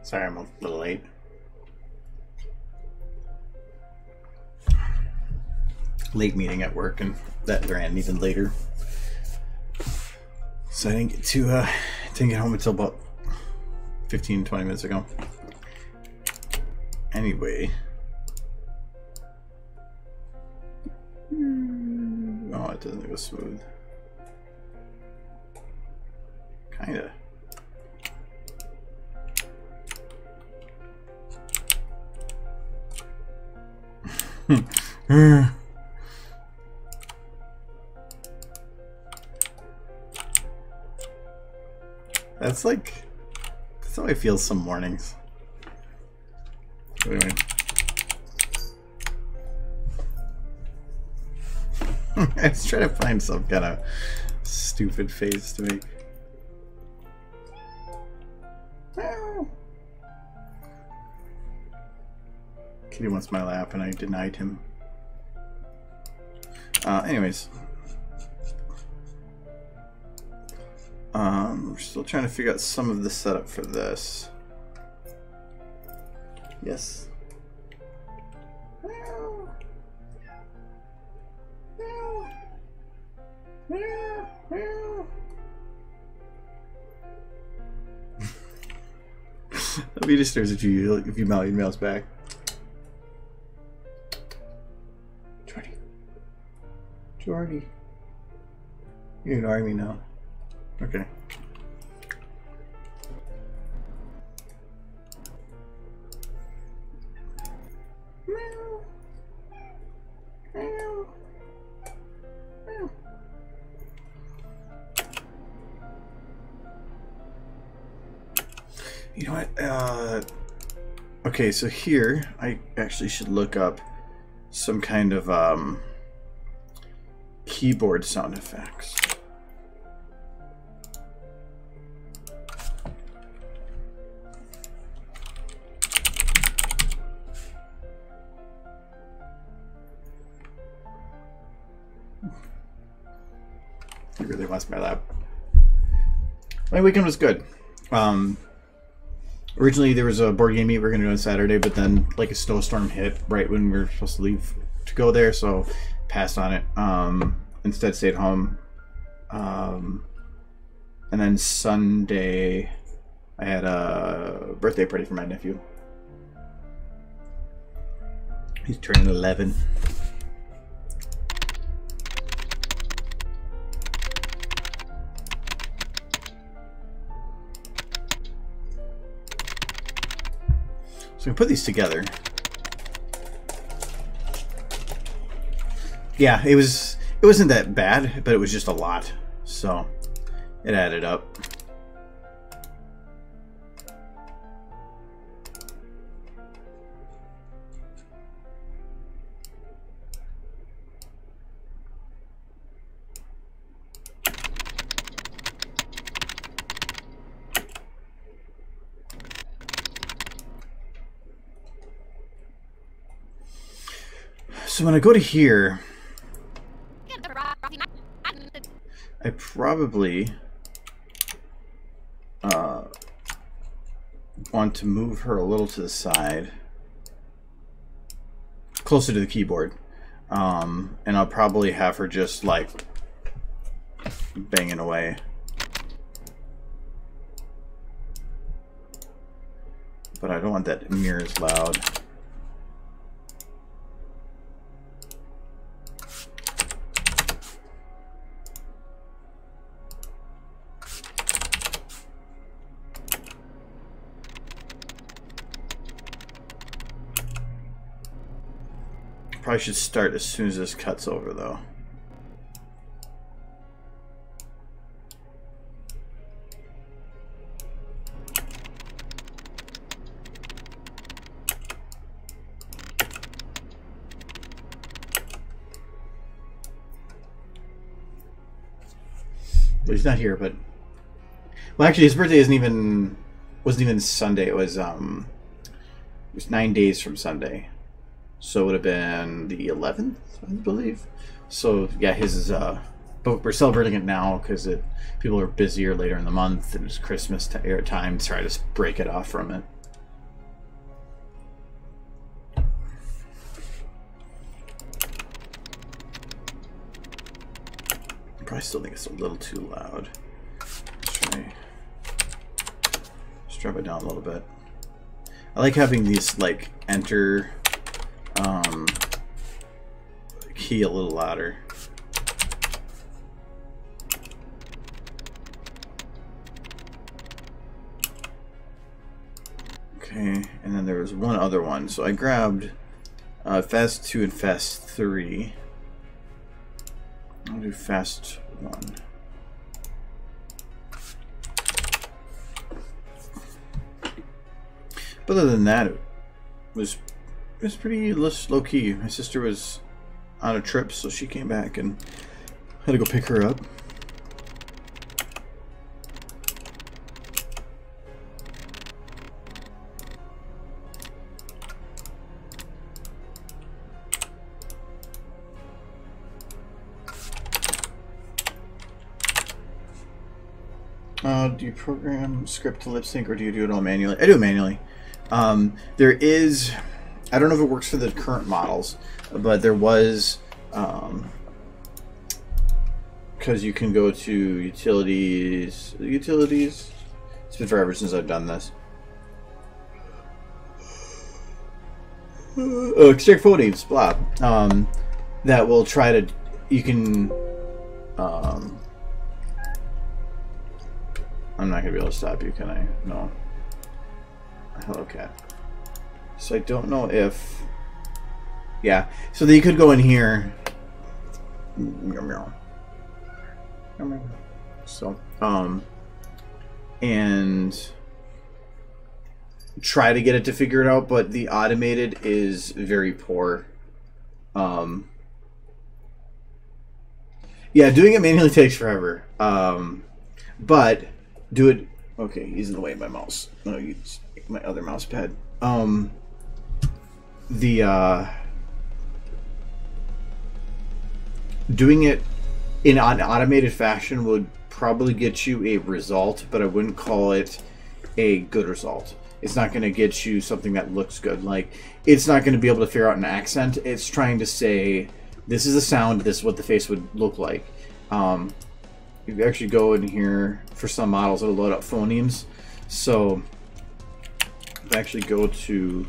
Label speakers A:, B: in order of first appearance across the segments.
A: Sorry, I'm a little late. Late meeting at work, and that ran even later. So I didn't get home until about 15-20 minutes ago. Anyway. Oh, it doesn't go smooth. Kinda. That's how I feel some mornings. Anyway. I was trying to find some kind of stupid face to make. Kitty wants my lap and I denied him. Anyways. We're still trying to figure out some of the setup for this. Yes. I'll be disturbed if you mouse back. Jordy. You're ignoring me now. Okay. You know what? Okay, so here I actually should look up some kind of keyboard sound effects. He really wants my lap. My weekend was good. Originally there was a board game meet we were going to do on Saturday, but then like a snowstorm hit right when we were supposed to leave to go there, so passed on it. Instead stayed home. And then Sunday I had a birthday party for my nephew. He's turning 11. So we put these together. Yeah, it wasn't that bad, but it was just a lot. So it added up. So when I go to here, I probably want to move her a little to the side, closer to the keyboard, and I'll probably have her just like banging away. But I don't want that near as loud. Probably should start as soon as this cuts over, though. Well, he's not here, but well, actually, his birthday wasn't even Sunday. It was 9 days from Sunday. So it would have been the 11th, I believe. So yeah, his is but we're celebrating it now because people are busier later in the month and it's Christmas time, so I just break it off from it. I still think it's a little too loud. Let's drop it down a little bit. I like having these like enter key a little louder. Okay, and then there was one other one. So I grabbed Fast 2 and Fast 3. I'll do Fast 1. But other than that, it was pretty low key. My sister was on a trip, so she came back and had to go pick her up. Do you program script to lip sync or do you do it all manually? I do it manually. There is, I don't know if it works for the current models, but there was, because you can go to utilities. It's been forever since I've done this. Extract phonemes, blah. That will try to, you can, I'm not going to be able to stop you, can I? No. Hello, cat. So I don't know if... Yeah. So you could go in here. So, and try to get it to figure it out, but the automated is very poor. Yeah, doing it manually takes forever. But do it. Okay, he's in the way of my mouse. No, use my other mouse pad. Doing it in an automated fashion would probably get you a result, but I wouldn't call it a good result. It's not going to get you something that looks good. Like, it's not going to be able to figure out an accent. It's trying to say, this is a sound, this is what the face would look like. If you actually go in here, for some models, it'll load up phonemes. So, if I actually go to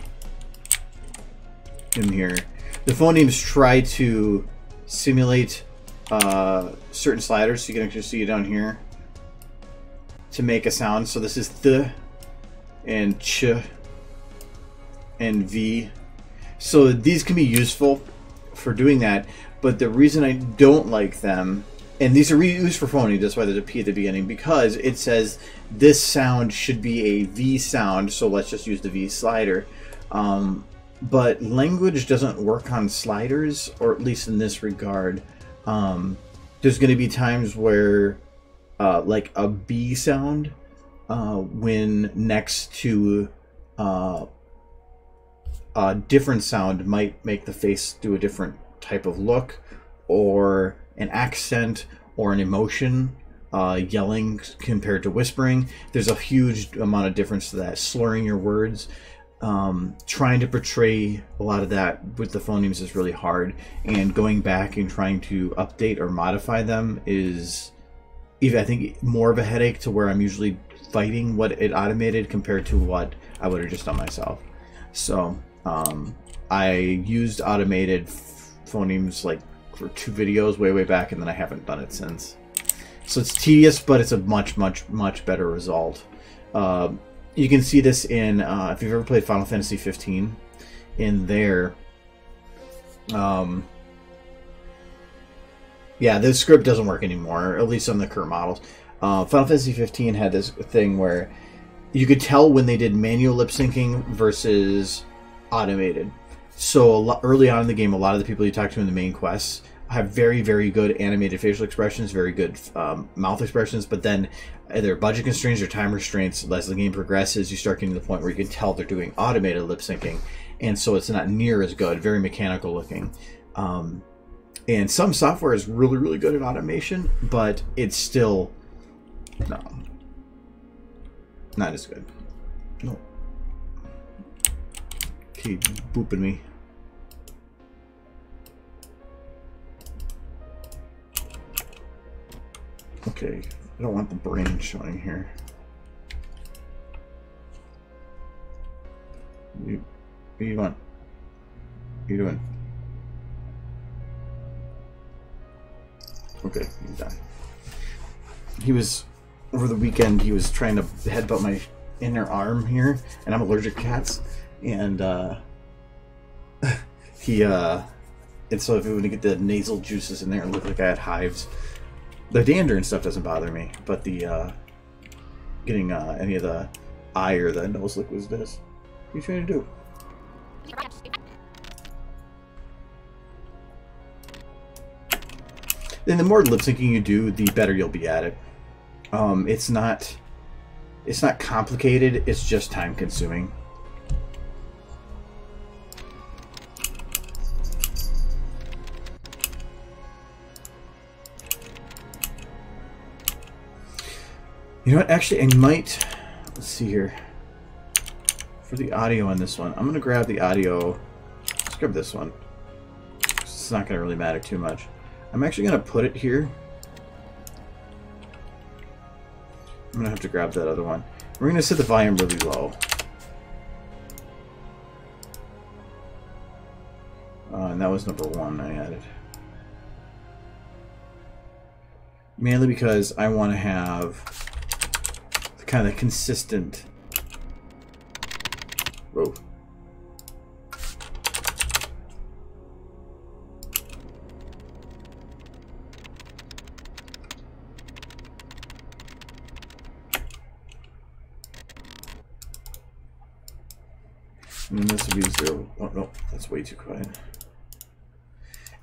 A: in here, the phonemes try to simulate certain sliders. So you can actually see it down here to make a sound. So this is th and ch and v. So these can be useful for doing that. But the reason I don't like them, and these are reused for phonemes, that's why there's a P at the beginning, because it says this sound should be a V sound, so let's just use the V slider. But language doesn't work on sliders, or at least in this regard. There's going to be times where, like a B sound, when next to a different sound, might make the face do a different type of look, or an accent or an emotion, yelling compared to whispering. There's a huge amount of difference to that. Slurring your words, trying to portray a lot of that with the phonemes is really hard, and going back and trying to update or modify them is even, I think, more of a headache, to where I'm usually fighting what it automated compared to what I would have just done myself. So I used automated phonemes like for 2 videos way back, and then I haven't done it since. So it's tedious, but it's a much better result. You can see this in if you've ever played Final Fantasy 15. In there, yeah, the script doesn't work anymore, at least on the current models. Final Fantasy 15 had this thing where you could tell when they did manual lip syncing versus automated. So early on in the game, a lot of the people you talk to in the main quests have very good animated facial expressions, very good mouth expressions, but then either budget constraints or time restraints, as the game progresses, you start getting to the point where you can tell they're doing automated lip syncing, and so it's not near as good, very mechanical looking. And some software is really good at automation, but it's still not as good. No. Keep booping me. Okay, I don't want the brain showing here. What do you want? What are you doing? Okay, he's done. He was, over the weekend, he was trying to headbutt my inner arm here, and I'm allergic to cats, and and so if it would get the nasal juices in there, it looked like I had hives. The dander and stuff doesn't bother me, but the getting any of the eye or the nose liquids does. What are you trying to do? And the more lip syncing you do, the better you'll be at it. It's not complicated. It's just time consuming. You know what? Actually, I might. Let's see here. For the audio on this one, I'm gonna grab the audio. Let's grab this one. It's not gonna really matter too much. I'm actually gonna put it here. I'm gonna have to grab that other one. We're gonna set the volume really low. And that was number 1 I added. Mainly because I want to have the kind of consistent. Whoa. And then this will be 0. Oh no, that's way too quiet.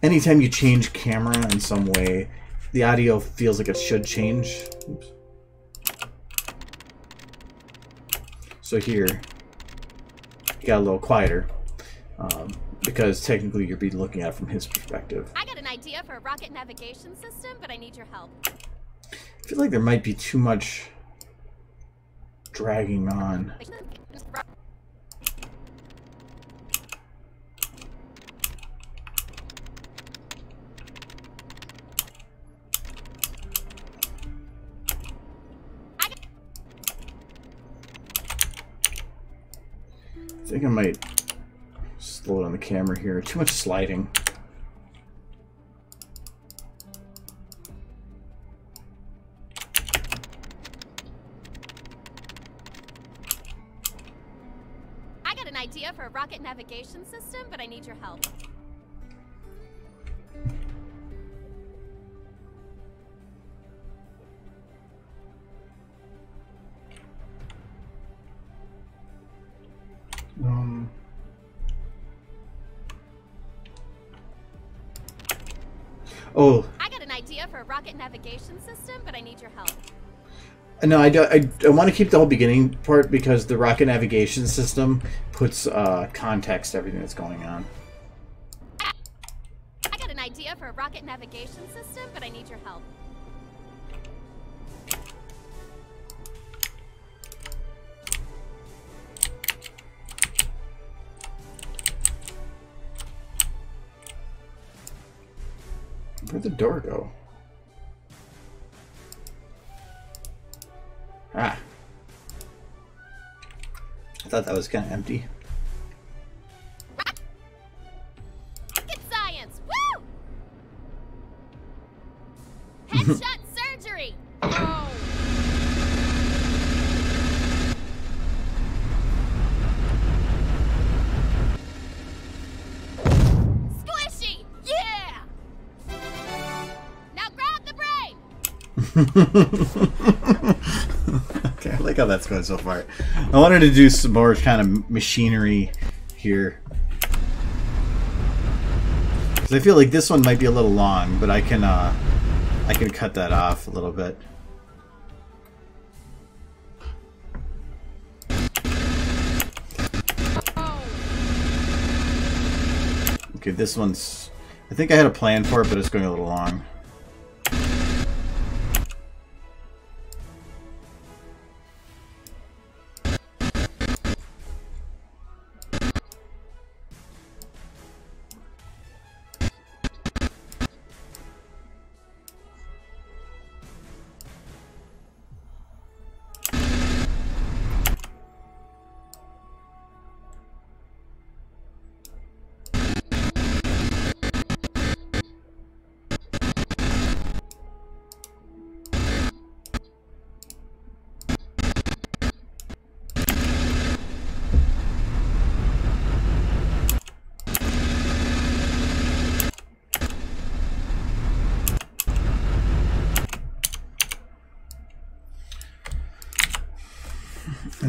A: Anytime you change camera in some way, the audio feels like it should change. Oops. So here, you got a little quieter, because technically you're be looking at it from his perspective.
B: I got an idea for a rocket navigation system, but I need your help.
A: I feel like there might be too much dragging on. I think I might slow down the camera here. Too much sliding.
B: I got an idea for a rocket navigation system, but I need your help.
A: Oh.
B: I got an idea for a rocket navigation system, but I need your help.
A: No, I want to keep the whole beginning part because the rocket navigation system puts context to everything that's going on.
B: I got an idea for a rocket navigation system, but I need your help.
A: Where'd the door go? Ah. I thought that was kind of empty.
B: Rocket science! Woo! Headshot surgery! Oh. Squishy! Yeah! Now grab the brain!
A: Okay, I like how that's going so far. I wanted to do some more kind of machinery here. Because I feel like this one might be a little long, but I can cut that off a little bit. Okay, this one's... I think I had a plan for it, but it's going a little long.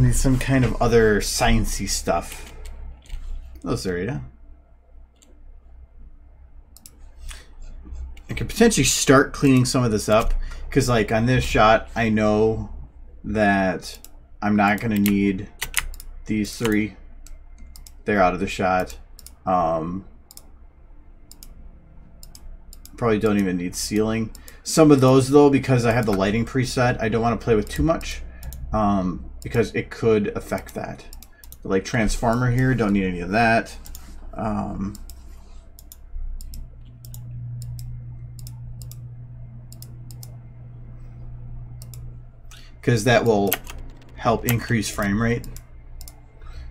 A: need some kind of other sciencey stuff. Oh, sorry, yeah. I could potentially start cleaning some of this up, because like on this shot, I know that I'm not going to need these three. They're out of the shot. Probably don't even need ceiling. Some of those though, because I have the lighting preset, I don't want to play with too much, because it could affect that. But like transformer here, don't need any of that. Because that will help increase frame rate.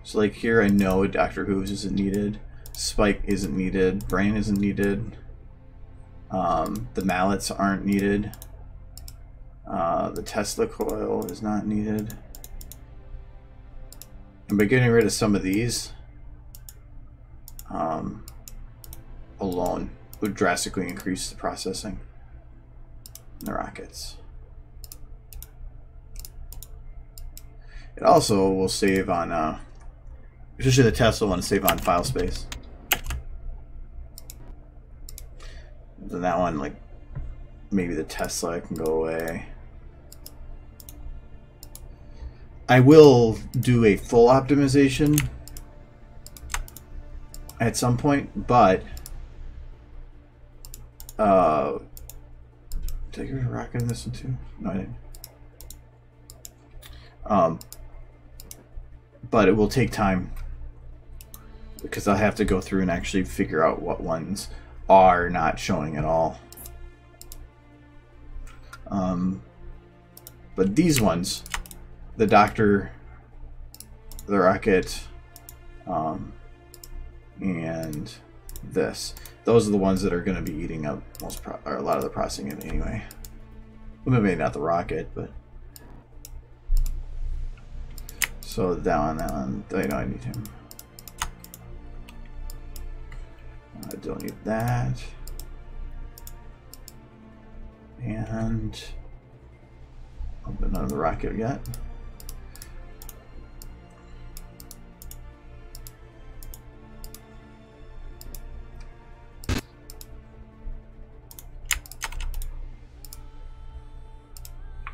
A: So like here, I know Doctor Who's isn't needed, Spike isn't needed, Brain isn't needed, the mallets aren't needed, the Tesla coil is not needed. And by getting rid of some of these alone would drastically increase the processing in the rockets. It also will save on, especially the Tesla one, save on file space. Then that one, like, maybe the Tesla can go away. I will do a full optimization at some point, but did I get rid of rocket in this one too? No, I didn't. But it will take time because I'll have to go through and actually figure out what ones are not showing at all. But these ones, the Doctor, the Rocket, and this, those are the ones that are going to be eating up or a lot of the processing anyway. Well, maybe not the Rocket, but. So that one, I know I need him. I don't need that. And but none of the Rocket yet.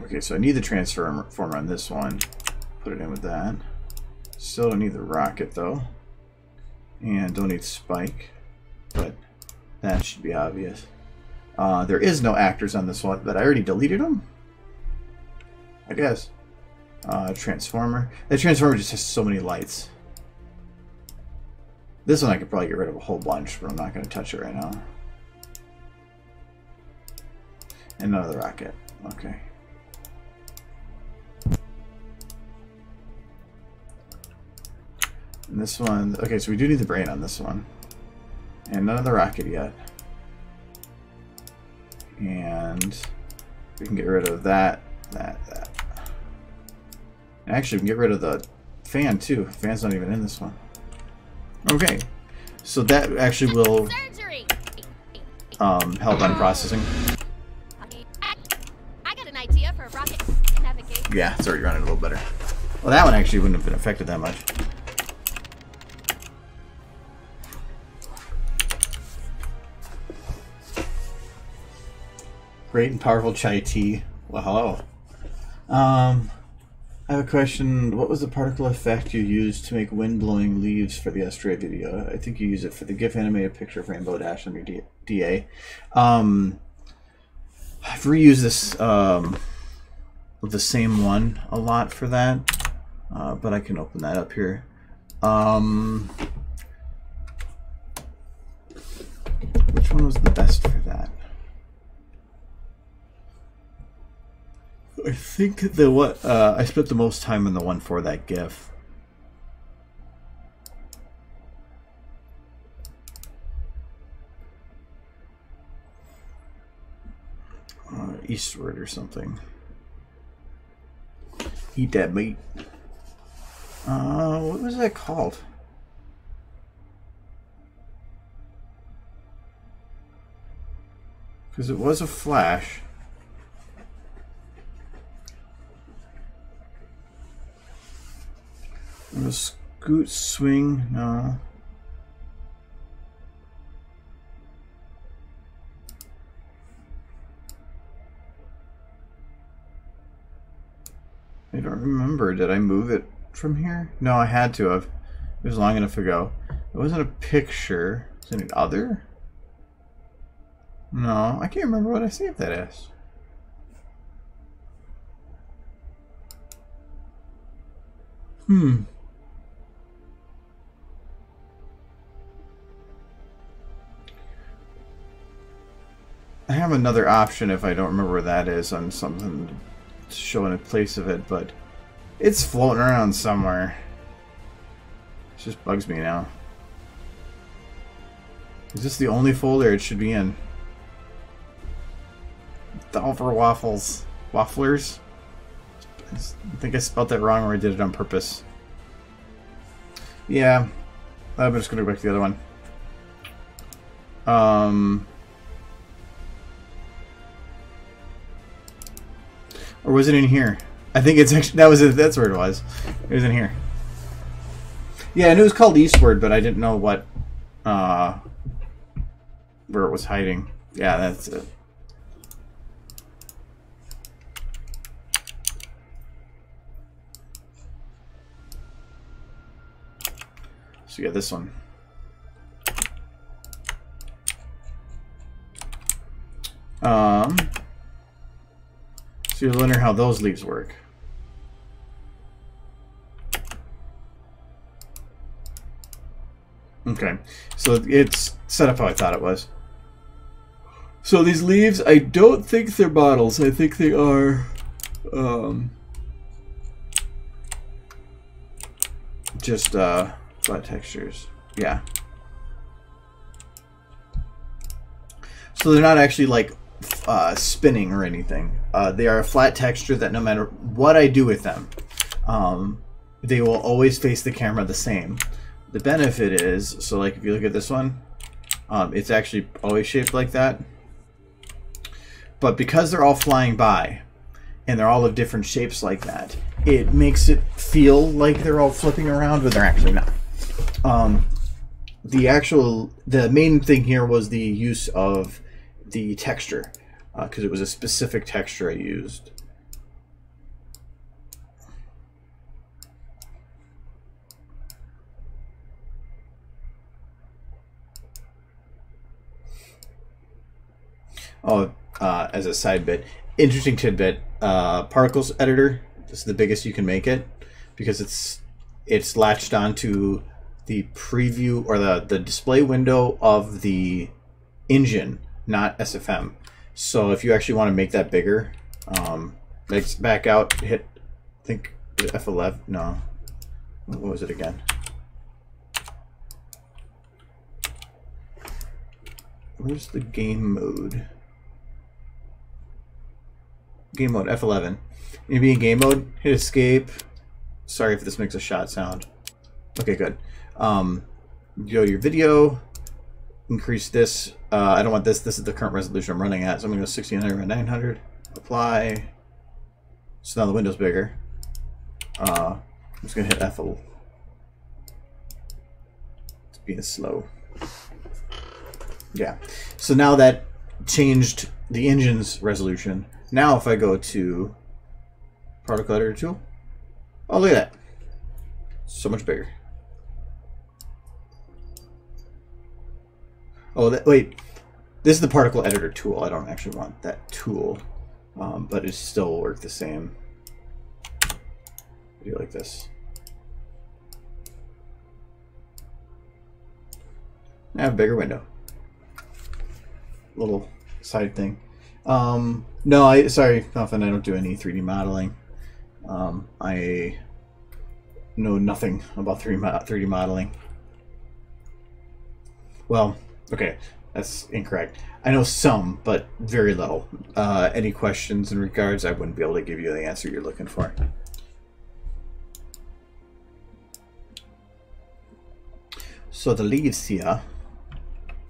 A: Okay, so I need the transformer on this one. Put it in with that. Still don't need the Rocket though. And don't need Spike. But that should be obvious. There is no actors on this one, but I already deleted them, I guess. Transformer. The Transformer just has so many lights. This one I could probably get rid of a whole bunch, but I'm not going to touch it right now. And none of the Rocket. Okay. And this one, okay, so we do need the Brain on this one. And none of the Rocket yet. And we can get rid of that. And actually, we can get rid of the fan too. The fan's not even in this one. Okay. So that actually will help on processing.
B: I got an idea for a rocket navigation.
A: Yeah, it's already running a little better. Well, that one actually wouldn't have been affected that much. Great and powerful chai tea. Well, hello. I have a question. What was the particle effect you used to make wind-blowing leaves for the Astray video? I think you use it for the GIF animated picture of Rainbow Dash on your DA. I've reused this the same one a lot for that, but I can open that up here. Which one was the best for that? I think the what I spent the most time on the one for that GIF. Eastward or something. Eat that meat. What was that called? Because it was a flash. Scoot, swing, no. I don't remember. Did I move it from here? No, I had to have. It was long enough ago. It wasn't a picture. Is it an other? No, I can't remember what I saved that as. I have another option if I don't remember where that is on something showing a place of it, but it's floating around somewhere. It just bugs me now. Is this the only folder it should be in? Dolphin waffles. Wafflers? I think I spelled that wrong or I did it on purpose. Yeah. I'm just going to go back to the other one. Or was it in here? I think it's actually... That's where it was. It was in here. Yeah, I knew it was called Eastward, but I didn't know what... where it was hiding. Yeah, that's it. So yeah, this one. So you're wondering how those leaves work. Okay, so it's set up how I thought it was. So these leaves, I don't think they're models. I think they are just flat textures. Yeah. So they're not actually like spinning or anything. They are a flat texture that no matter what I do with them, they will always face the camera the same. The benefit is, so like if you look at this one, it's actually always shaped like that. But because they're all flying by, and they're all of different shapes like that, it makes it feel like they're all flipping around, but they're actually not. The main thing here was the use of the texture, because it was a specific texture I used. Oh, as a side bit, interesting tidbit, particles editor, this is the biggest you can make it, because it's latched onto the preview or the display window of the engine, not SFM. So if you actually want to make that bigger, back out, hit, I think F11, no, what was it again? Where's the game mode? Game mode, F11. You be in game mode, hit escape. Sorry if this makes a shot sound. Okay, good. Go to your video, increase this. I don't want this. This is the current resolution I'm running at. So I'm going to go 1600 by 900. Apply. So now the window's bigger. I'm just going to hit F11. It's being slow. Yeah. So now that changed the engine's resolution. Now if I go to particle editor tool, oh look at that, so much bigger. Oh wait, this is the particle editor tool. I don't actually want that tool, but it still will work the same. Do like this. I have a bigger window. Little side thing. No, sorry, nothing. I don't do any 3D modeling. I know nothing about 3D modeling. Well, okay, that's incorrect. I know some, but very little. Any questions in regards, I wouldn't be able to give you the answer you're looking for. So the leaves here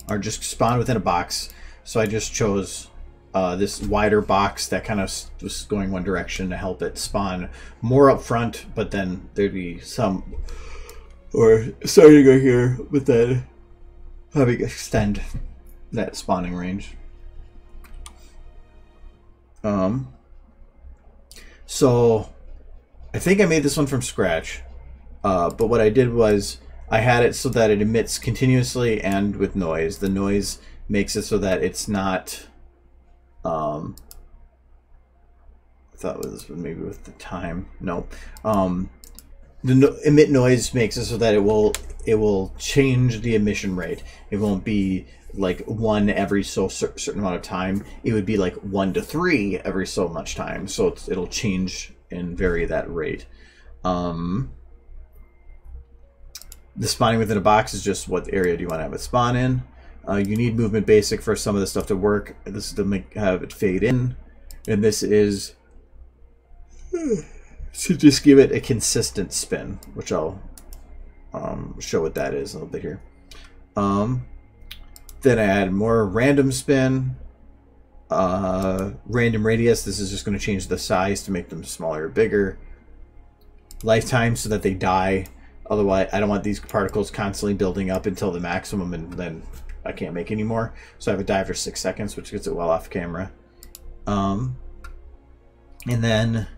A: are just spawned within a box. So I just chose this wider box that kind of was going one direction to help it spawn more up front, but then there'd be some, or starting right here, but then having extend that spawning range. So I think I made this one from scratch, but what I did was I had it so that it emits continuously and with noise. The noise makes it so that it's not, I thought it was maybe with the time. No. Emit noise makes it so that it will change the emission rate. It won't be like 1 every certain amount of time. It would be like 1 to 3 every so much time. So it'll change and vary that rate. The spawning within a box is just what area do you want to have it spawn in. You need movement basic for some of the stuff to work. This is to have it fade in, and this is to just give it a consistent spin, which I'll show what that is a little bit here. Then I add more random spin, random radius. This is just going to change the size to make them smaller or bigger. Lifetime so that they die. Otherwise, I don't want these particles constantly building up until the maximum, and then I can't make any more. So I have it die after 6 seconds, which gets it well off camera. And then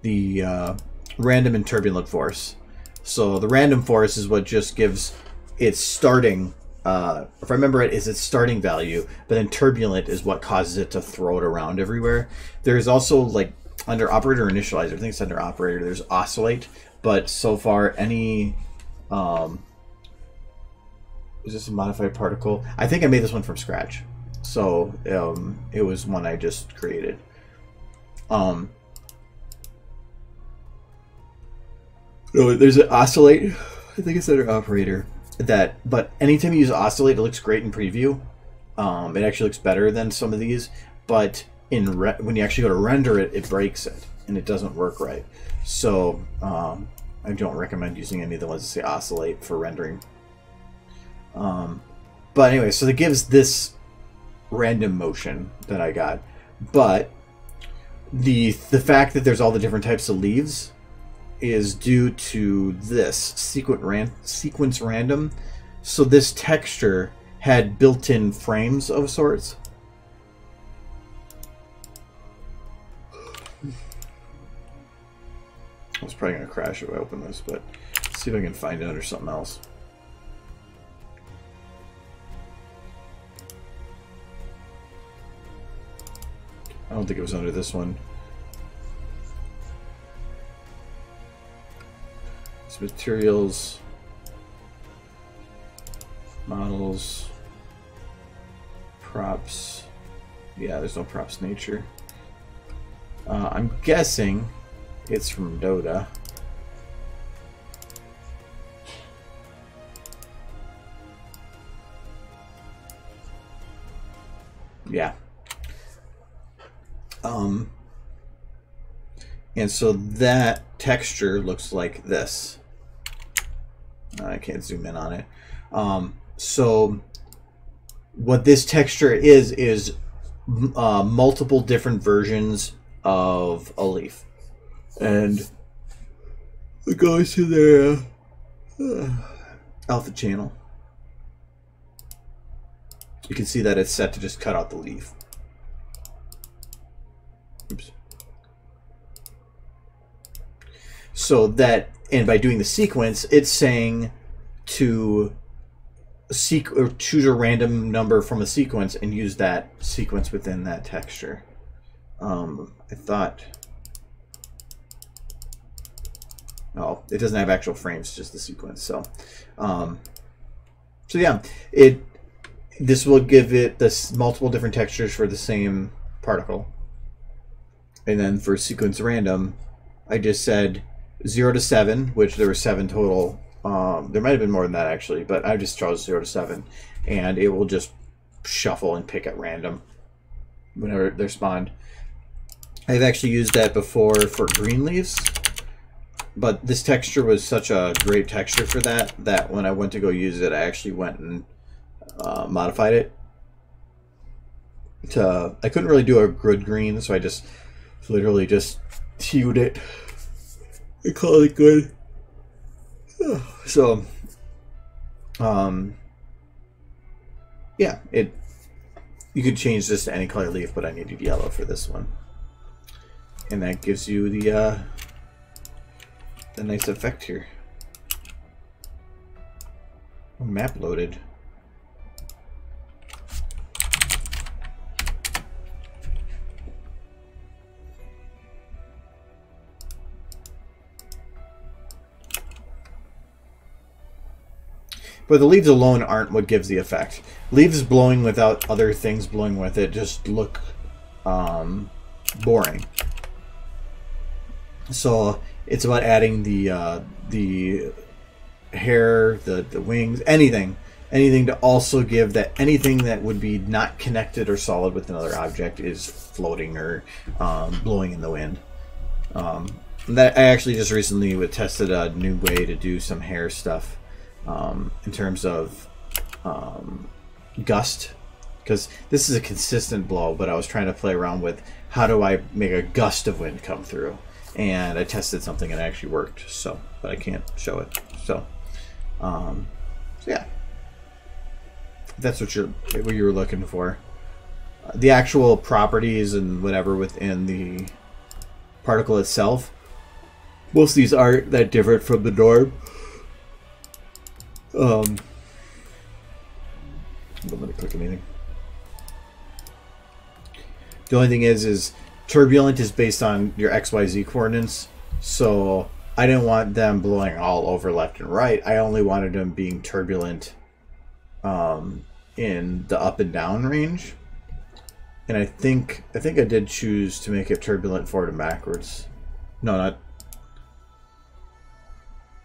A: the random and turbulent force. So the random force is what just gives its starting, if I remember it, is its starting value, but then turbulent is what causes it to throw it around everywhere. There's also, like, under operator initializer, I think it's under operator, there's oscillate, but so far any, is this a modified particle? I think I made this one from scratch. So it was one I just created. No, there's an oscillate, I think it's under operator. But anytime you use oscillate, it looks great in preview. It actually looks better than some of these, but when you actually go to render it, it breaks it and it doesn't work right. So I don't recommend using any of the ones that say oscillate for rendering. But anyway, so it gives this random motion that I got. But the fact that there's all the different types of leaves is due to this sequence random. So this texture had built-in frames of sorts. I was probably going to crash if I open this, but let's see if I can find it under something else. I don't think it was under this one. It's materials, models, props. Yeah, there's no props nature. I'm guessing it's from Dota. Yeah. And so that texture looks like this. I can't zoom in on it. So what this texture is multiple different versions of a leaf. And it goes to their alpha channel. You can see that it's set to just cut out the leaf. Oops. So that, and by doing the sequence, it's saying to choose a random number from a sequence and use that sequence within that texture. I thought, oh, it doesn't have actual frames, just the sequence. So, so yeah, this will give it this multiple different textures for the same particle. And then for sequence random, I just said 0 to 7, which there were 7 total. There might have been more than that actually, but I just chose 0 to 7, and it will just shuffle and pick at random whenever they're spawned. I've actually used that before for green leaves, but this texture was such a great texture for that when I went to go use it, I actually went and modified it. I couldn't really do a good green, so I just literally just hued it. I call it good. So, yeah, you could change this to any color leaf, but I needed yellow for this one, and that gives you the nice effect here. Oh, map loaded. But the leaves alone aren't what gives the effect. Leaves blowing without other things blowing with it just look boring. So it's about adding the hair, the wings, anything to also give that anything that would be not connected or solid with another object is floating or blowing in the wind. That I actually just recently tested a new way to do some hair stuff. In terms of gust, because this is a consistent blow, but I was trying to play around with how do I make a gust of wind come through, and I tested something and it actually worked. So, but I can't show it. So yeah, that's what you were looking for. The actual properties and whatever within the particle itself, most of these aren't that different from the norm. Don't let me click anything. The only thing is turbulent is based on your XYZ coordinates, so I didn't want them blowing all over left and right. I only wanted them being turbulent in the up and down range. And I think I did choose to make it turbulent forward and backwards. No,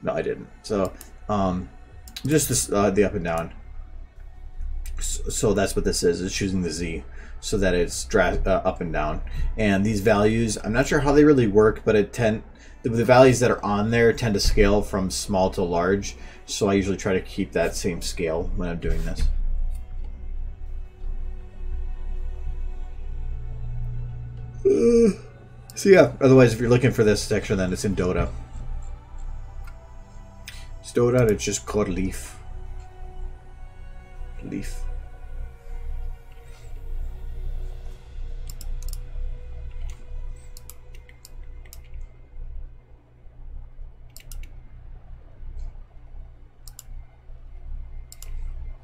A: I didn't. So just this, the up and down. So that's what this is. It's choosing the Z so that it's up and down. And these values, I'm not sure how they really work, but the values that are on there tend to scale from small to large. So I usually try to keep that same scale when I'm doing this. So yeah, otherwise if you're looking for this texture, then it's in Dota. It's Dota, it's just called leaf. Leaf.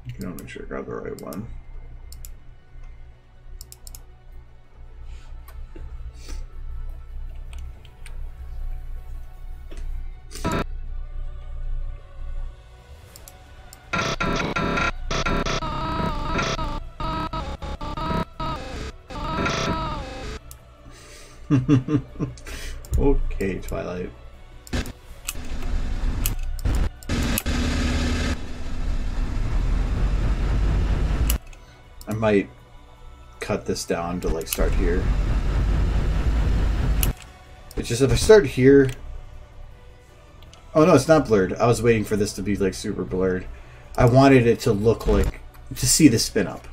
A: I want to make sure I got the right one. Okay, Twilight. I might cut this down to like start here. It's just if I start here. Oh no, it's not blurred. I was waiting for this to be like super blurred. I wanted it to look like, to see the spin up.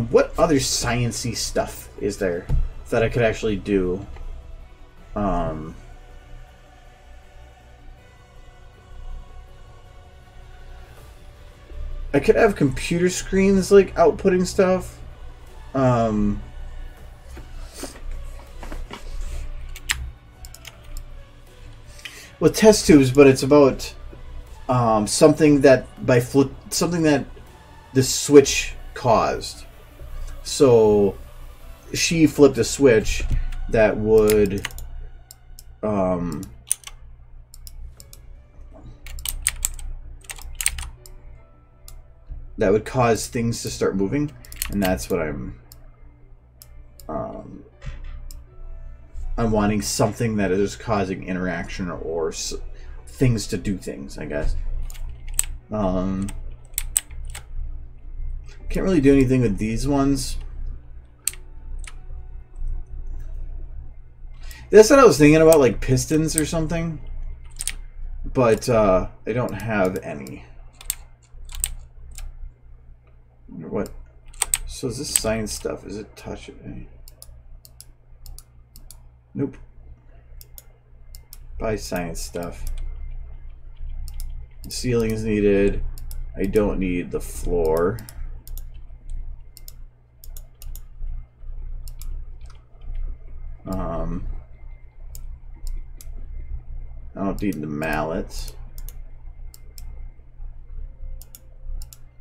A: What other sciencey stuff is there that I could actually do? I could have computer screens like outputting stuff. With test tubes, but it's about something that the switch caused. So she flipped a switch that would cause things to start moving, and that's what I'm wanting, something that is causing interaction or things to do things, I guess. Can't really do anything with these ones. That's what I was thinking about, like pistons or something, but I don't have any wonder what. So is this science stuff? Is it touch it? Nope. Buy science stuff. The ceiling is needed. I don't need the floor. I don't need the mallets.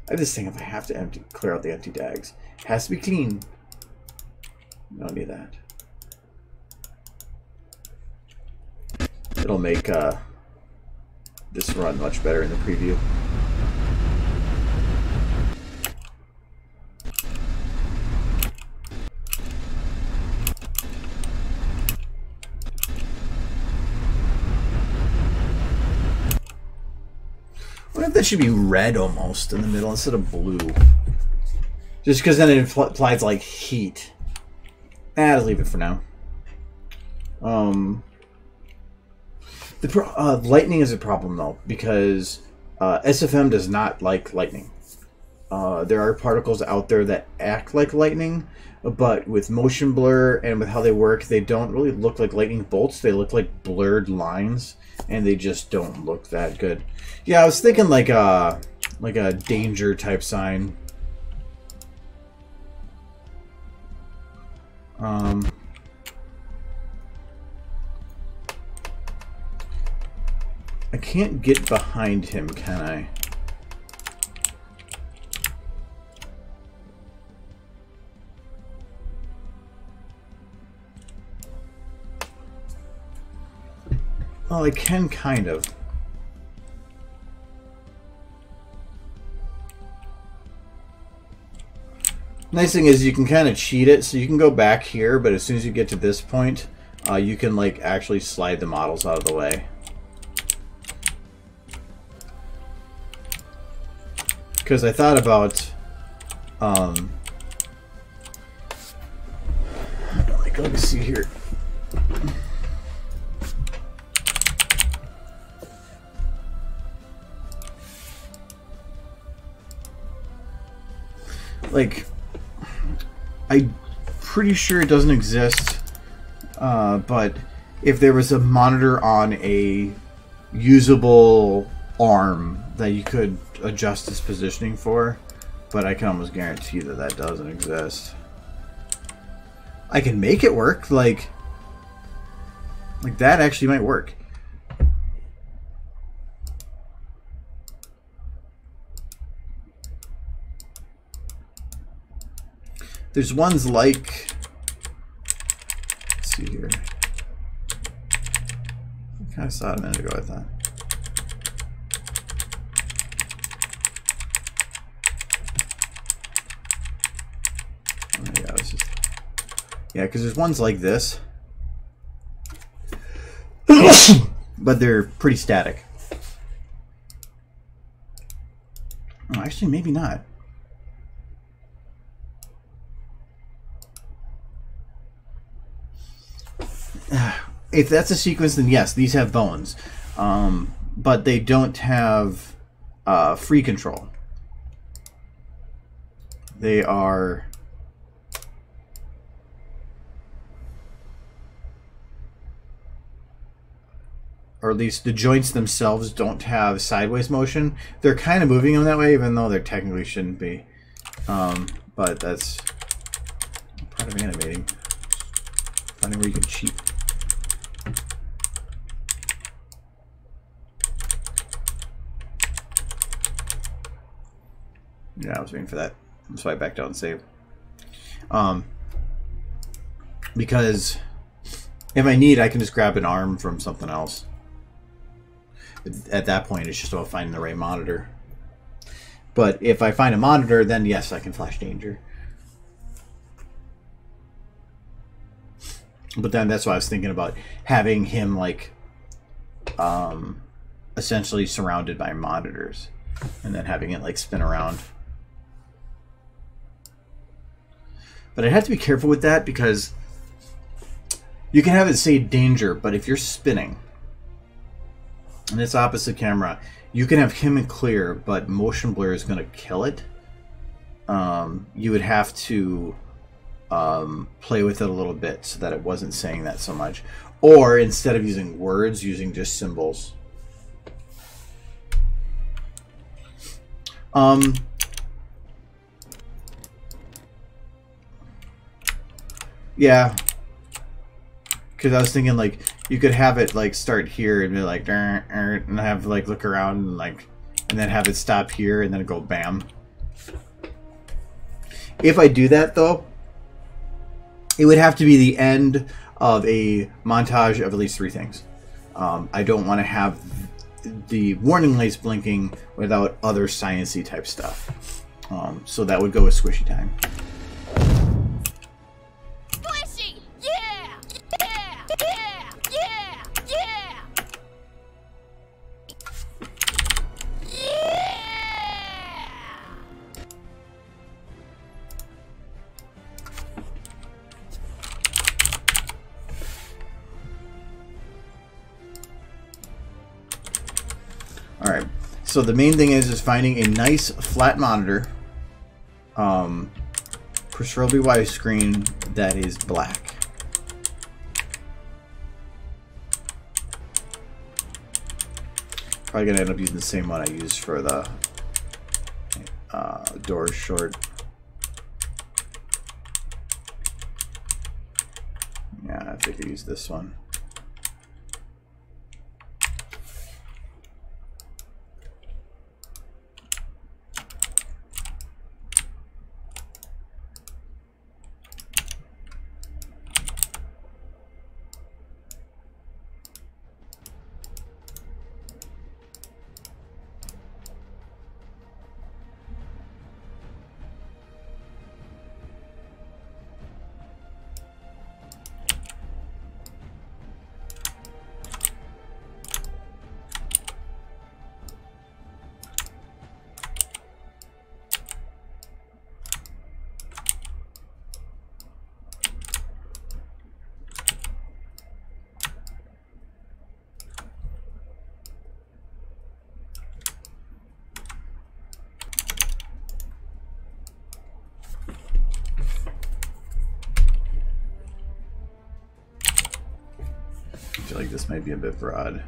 A: I have this thing if I have to clear out the empty tags. It has to be clean. I don't need that. It'll make this run much better in the preview. I wonder if that should be red almost in the middle instead of blue. Just because then it applies like heat. I'll leave it for now. Lightning is a problem though, because SFM does not like lightning. There are particles out there that act like lightning, but with motion blur and with how they work, they don't really look like lightning bolts. They look like blurred lines, and they just don't look that good. Yeah, I was thinking like a danger type sign. I can't get behind him, can I? Well, I can kind of. Nice thing is you can kind of cheat it, so you can go back here, but as soon as you get to this point, you can like actually slide the models out of the way. Because I thought about, like, let me see here. Like, I'm pretty sure it doesn't exist, but if there was a monitor on a usable arm that you could adjust its positioning for, but I can almost guarantee that that doesn't exist. I can make it work, like that actually might work. There's ones like, let's see here. I kind of saw it a minute ago, I thought. Yeah, because there's ones like this, but they're pretty static. Oh, actually, maybe not. If that's a sequence, then yes, these have bones, but they don't have free control. They are... or at least the joints themselves don't have sideways motion. They're kind of moving them that way, even though they technically shouldn't be. But that's part of animating. Finding where you can cheat. Yeah, I was waiting for that. That's why I backed out and saved. Because if I need, I can just grab an arm from something else. At that point, it's just about finding the right monitor. But if I find a monitor, then yes, I can flash danger. But then that's why I was thinking about having him like essentially surrounded by monitors, and then having it like spin around. But I'd have to be careful with that, because you can have it say danger, but if you're spinning and it's opposite camera, you can have him in clear, but motion blur is going to kill it. you would have to play with it a little bit so that it wasn't saying that so much. Or instead of using words, using just symbols. Yeah. Because I was thinking, like, you could have it, like, start here and be like, and have, like, look around and, like, and then have it stop here and then go bam. If I do that, though, it would have to be the end of a montage of at least 3 things. I don't want to have the warning lights blinking without other science-y type stuff. So that would go with squishy time.
B: Squishy! Yeah! Yeah! Yeah! Yeah! Yeah! Yeah!
A: Alright, so the main thing is finding a nice flat monitor, preferably widescreen, that is black. Probably gonna end up using the same one I used for the doors short. Yeah, I think I use this one. I feel like this might be a bit broad.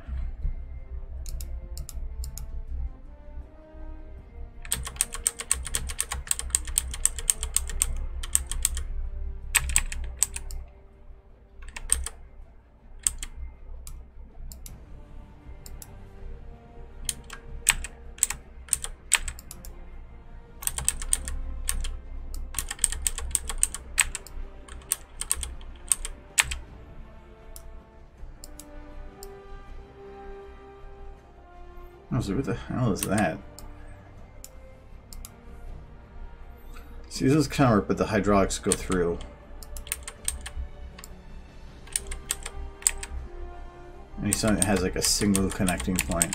A: So what the hell is that? See, this is kind of work, but the hydraulics go through. And it has like a single connecting point.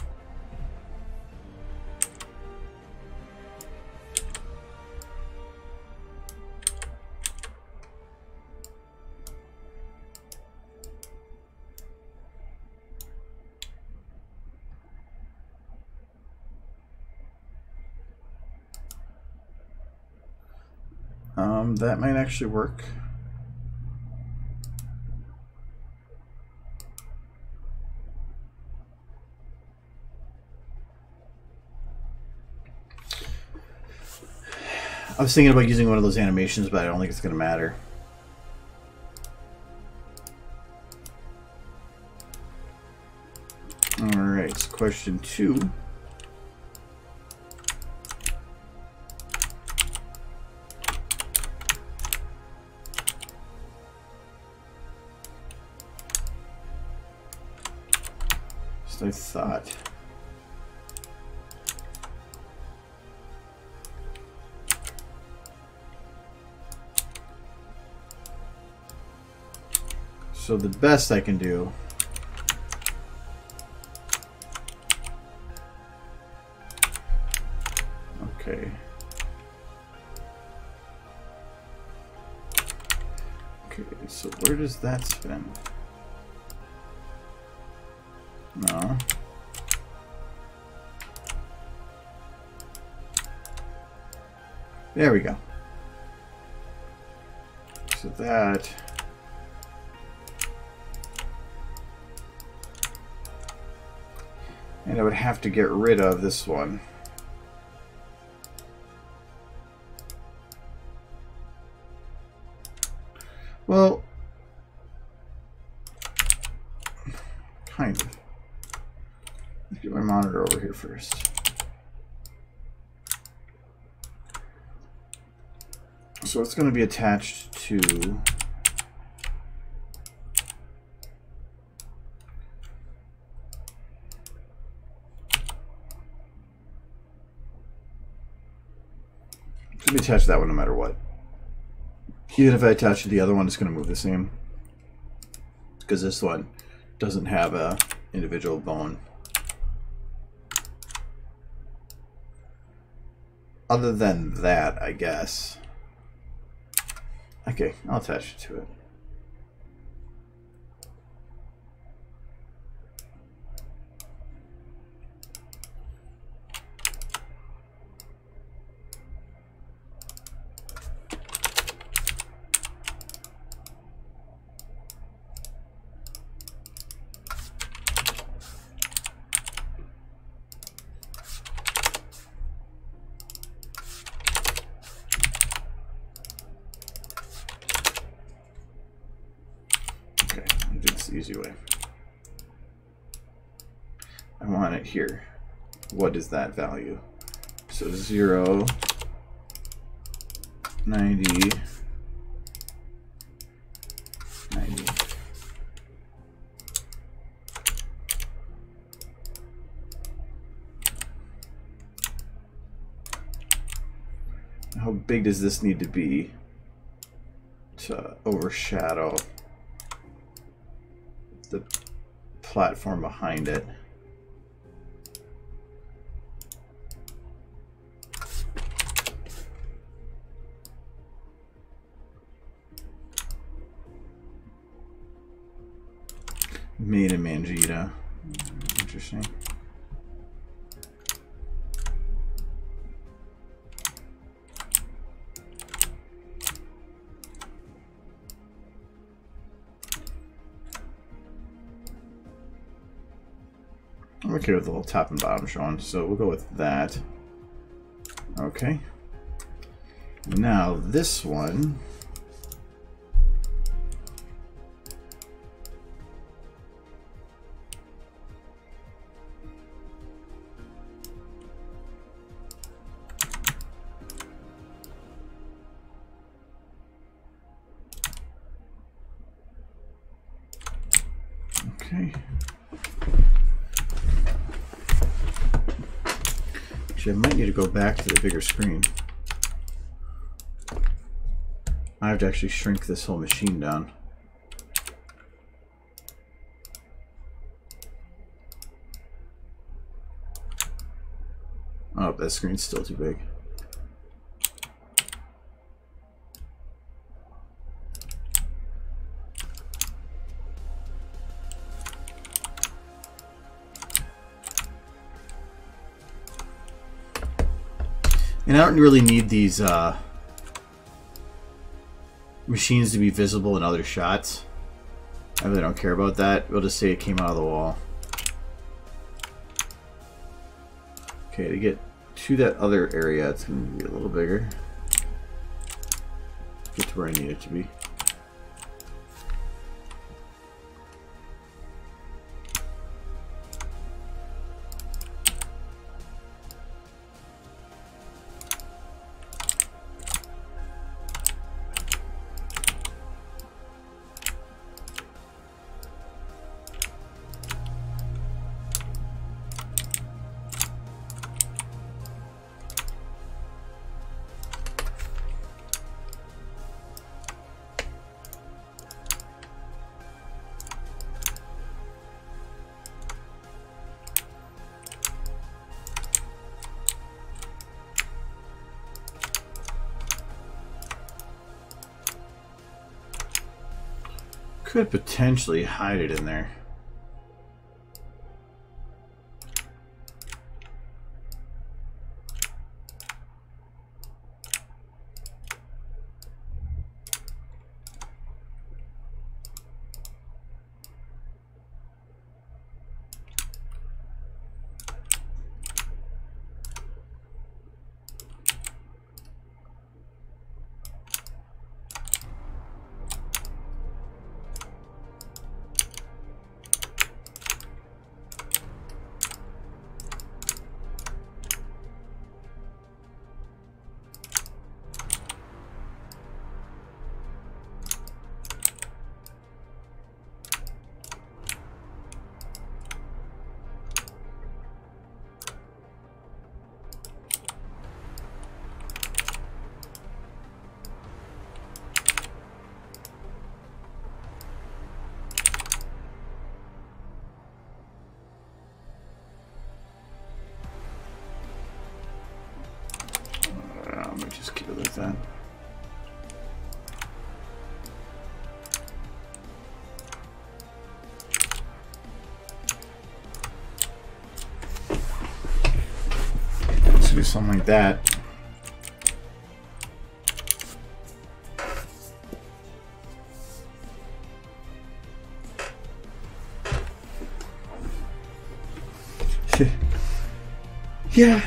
A: That might actually work. I was thinking about using one of those animations, but I don't think it's going to matter. Alright, so question 2. I thought. So the best I can do okay. Okay, so where does that spin? No. There we go. So that... And I would have to get rid of this one. Well, kind of. Let's get my monitor over here first. So it's going to be attached to attach that one no matter what. Even if I attach to the other one, it's going to move the same. Because this one doesn't have a individual bone. Other than that, I guess. Okay, I'll attach it to it. Easy way. I want it here. What is that value? So 0, 90, 90. How big does this need to be to overshadow the platform behind it? Made in Mangita. Interesting. I'm okay with the little top and bottom showing, so we'll go with that. Okay. Now this one. Okay. Actually, I might need to go back to the bigger screen. I have to actually shrink this whole machine down. Oh, that screen's still too big. And I don't really need these machines to be visible in other shots. I really don't care about that. We'll just say it came out of the wall. Okay, to get to that other area, it's going to be a little bigger. Get to where I need it to be. Could potentially hide it in there. that. Let's do something like that. Yeah,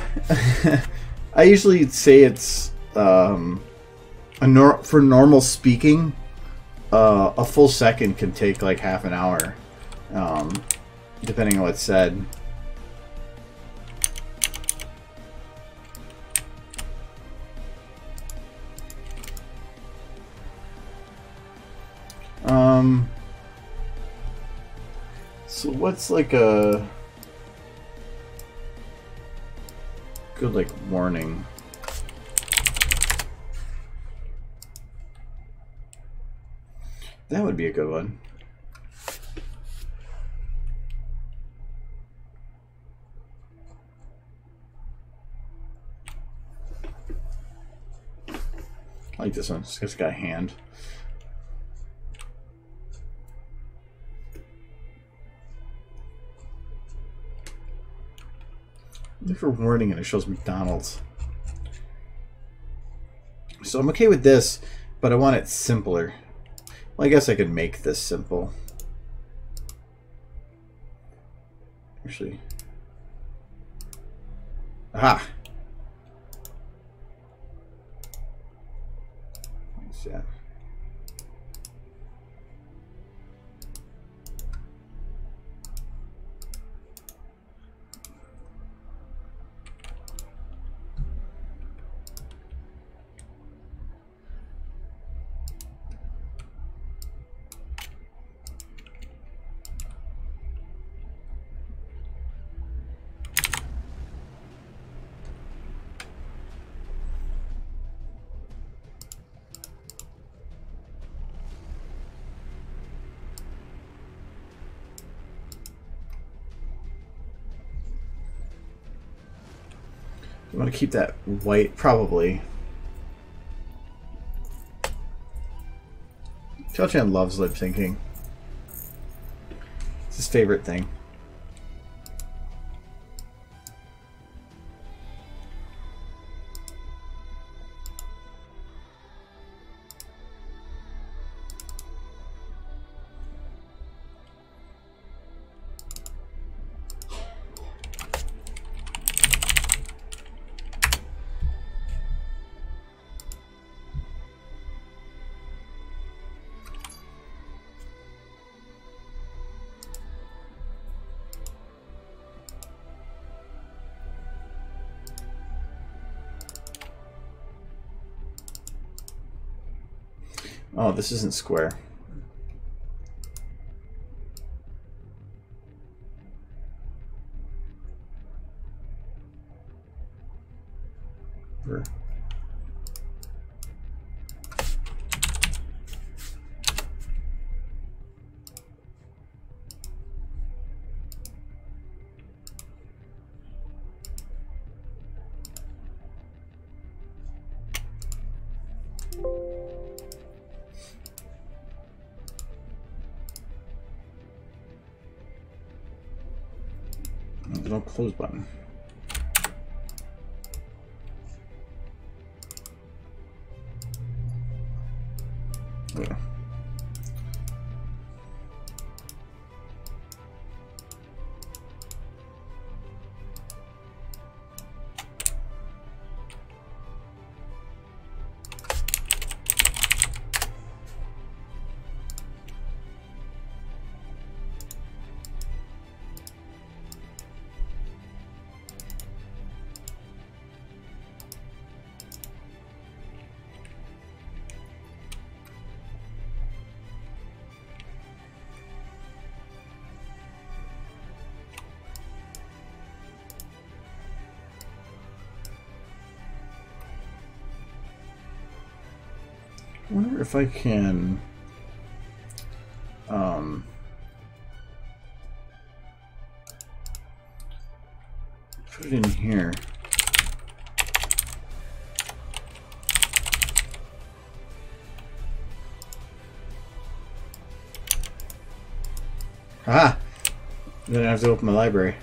A: I usually say it's for normal speaking, a full second can take like half an hour, depending on what's said. So what's like a good like warning? That would be a good one. I like this one. It's got a hand. Look for warning and it shows McDonald's. So I'm okay with this, but I want it simpler. Well, I guess I could make this simple. Actually. Aha! What's that? I want to keep that white, probably. Chao-Chan loves lip syncing. It's his favorite thing. Oh, this isn't square. There's no close button. Yeah. I wonder if I can put it in here. Ah! Then I have to open my library.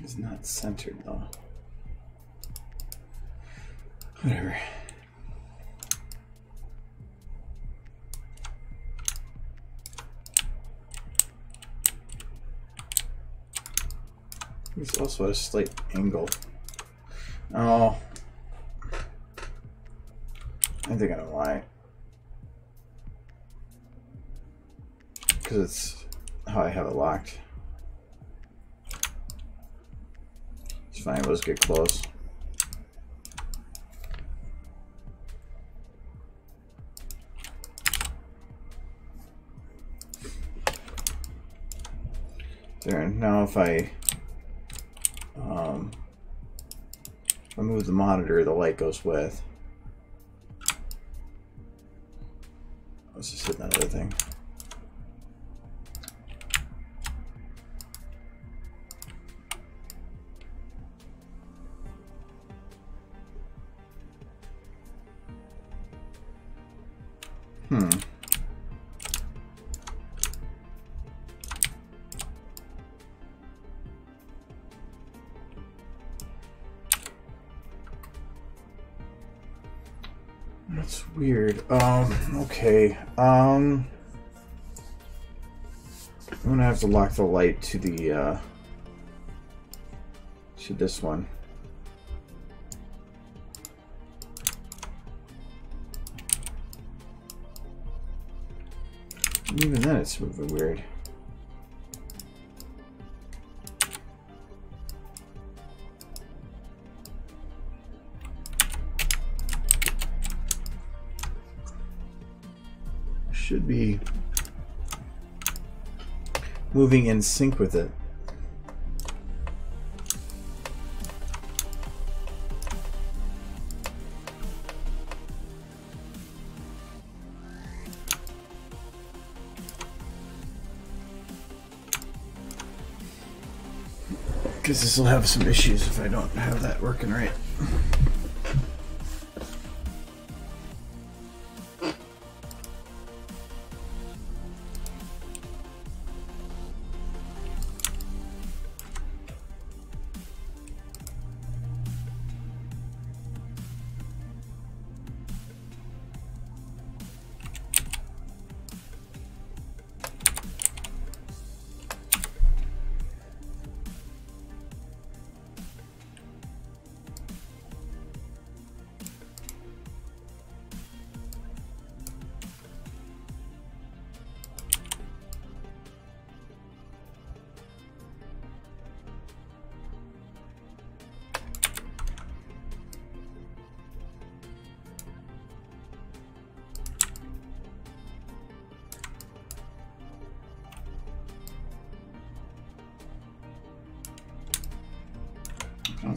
A: It's not centered though. Whatever. It's also at a slight angle. Oh. I think I know why. Because it's how I have it locked. It's fine, let's get close. There, now if I move the monitor, the light goes with. Let's just hit that other thing. That's weird. Okay. I'm gonna have to lock the light to the to this one. Even then, it's moving weird. Should be moving in sync with it. Because this will have some issues if I don't have that working right.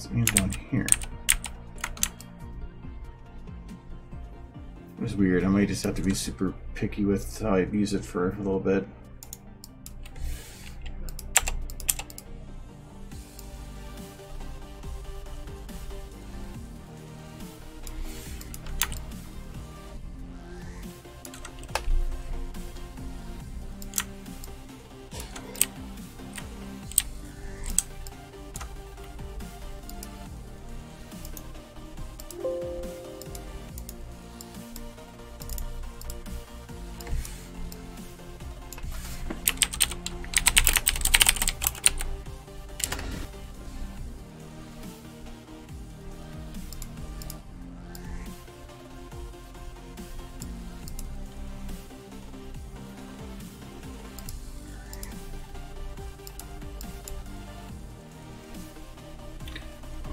A: wants me down here. It was weird. I might just have to be super picky with how I use it for a little bit.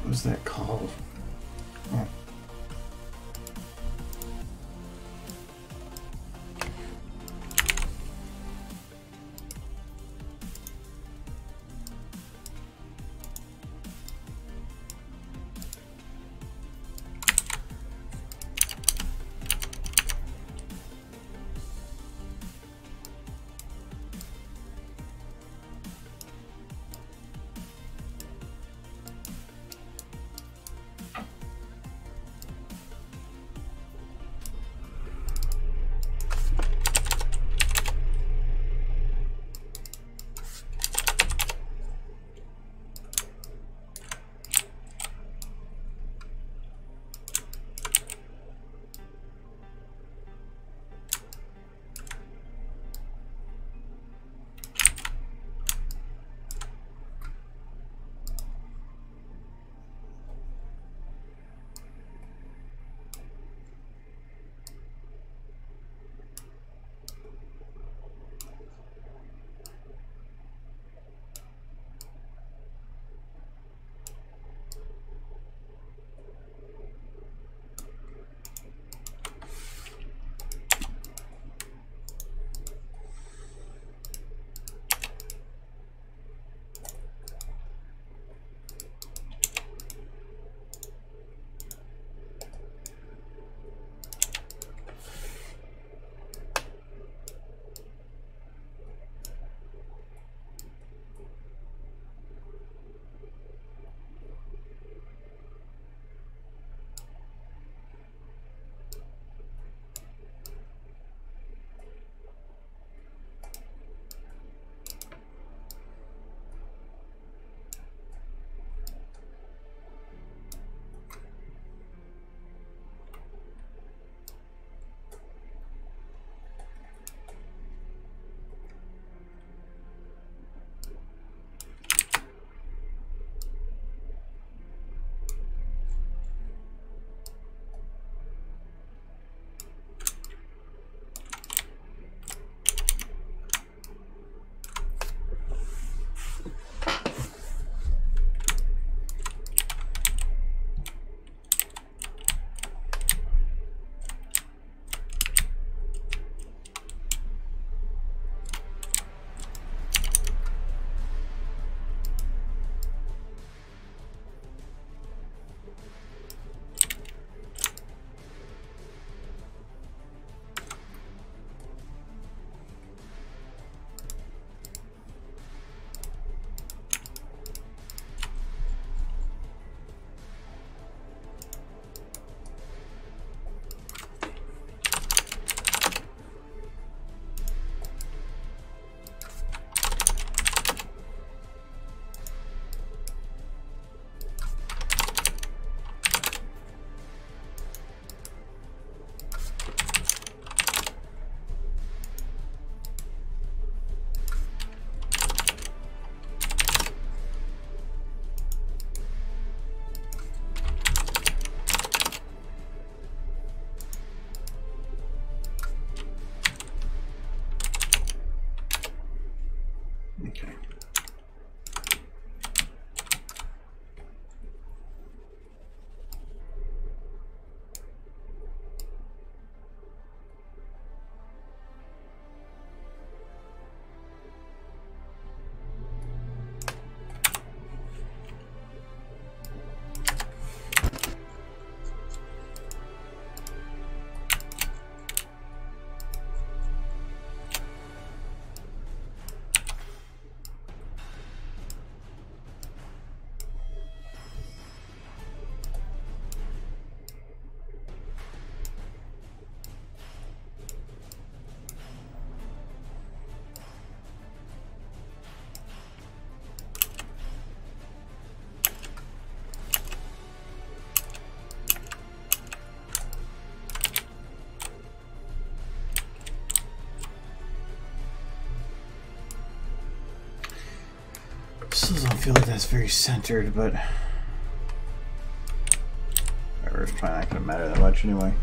A: What was that called? Oh. feel like that's very centered, but whatever, it's probably not going to matter that much anyway.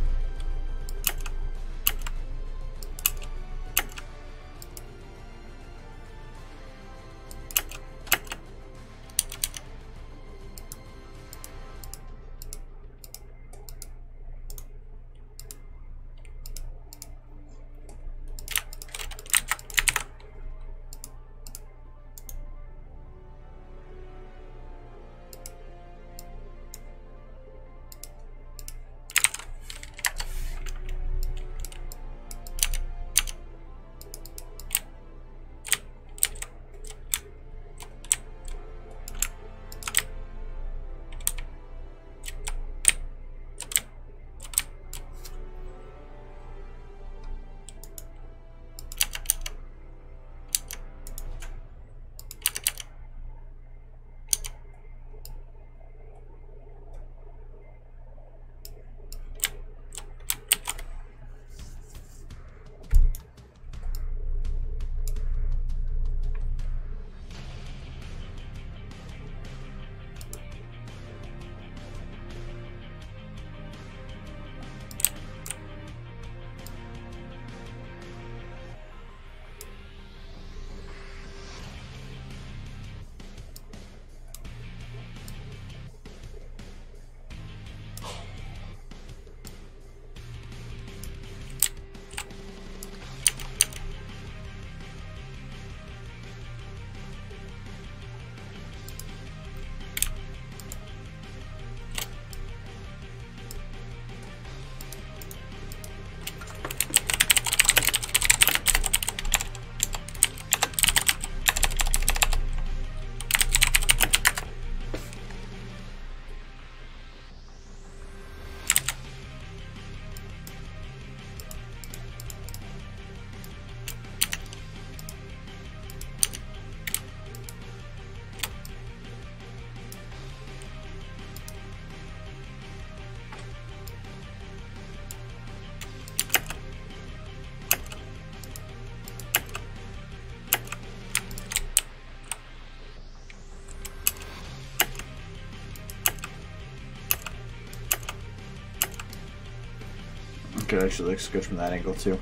A: It actually looks good from that angle too.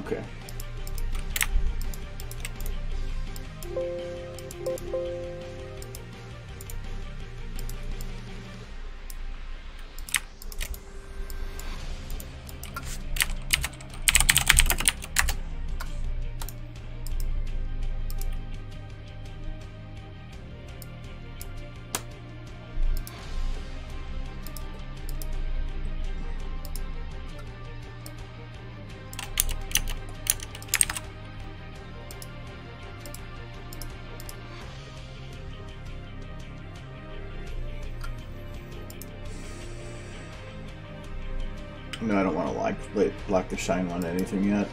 A: Okay. No, I don't want to lock the shine on anything yet.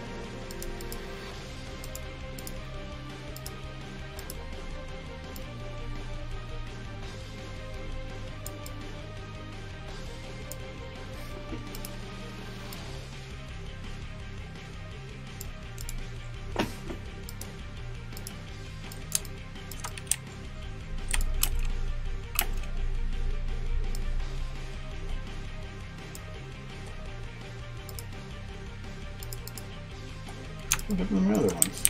A: What happened to my other ones?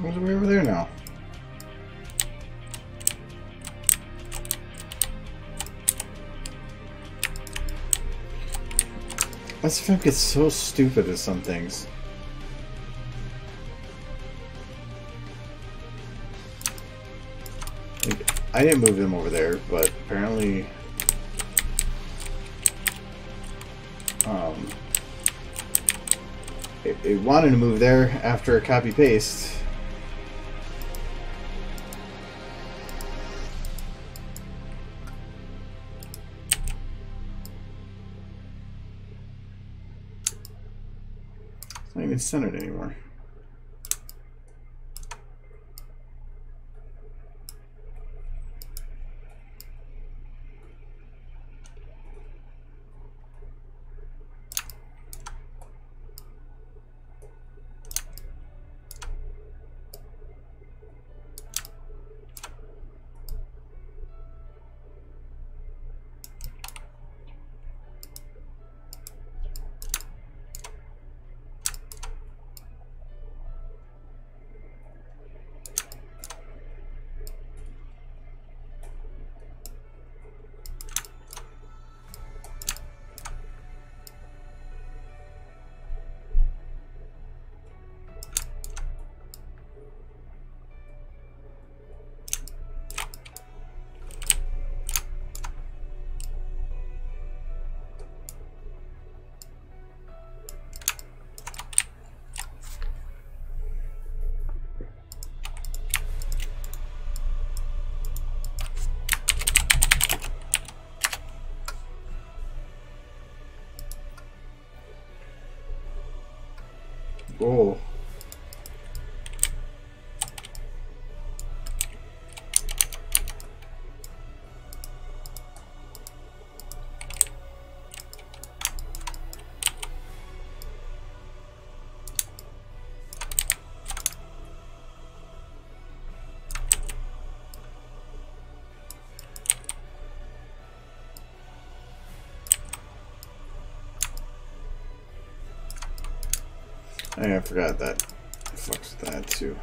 A: What's way over there now? SFM gets so stupid at some things. Like, I didn't move them over there, but apparently it wanted to move there after a copy paste. It's not even centered anymore. Oh. I forgot that. Fucks with that too.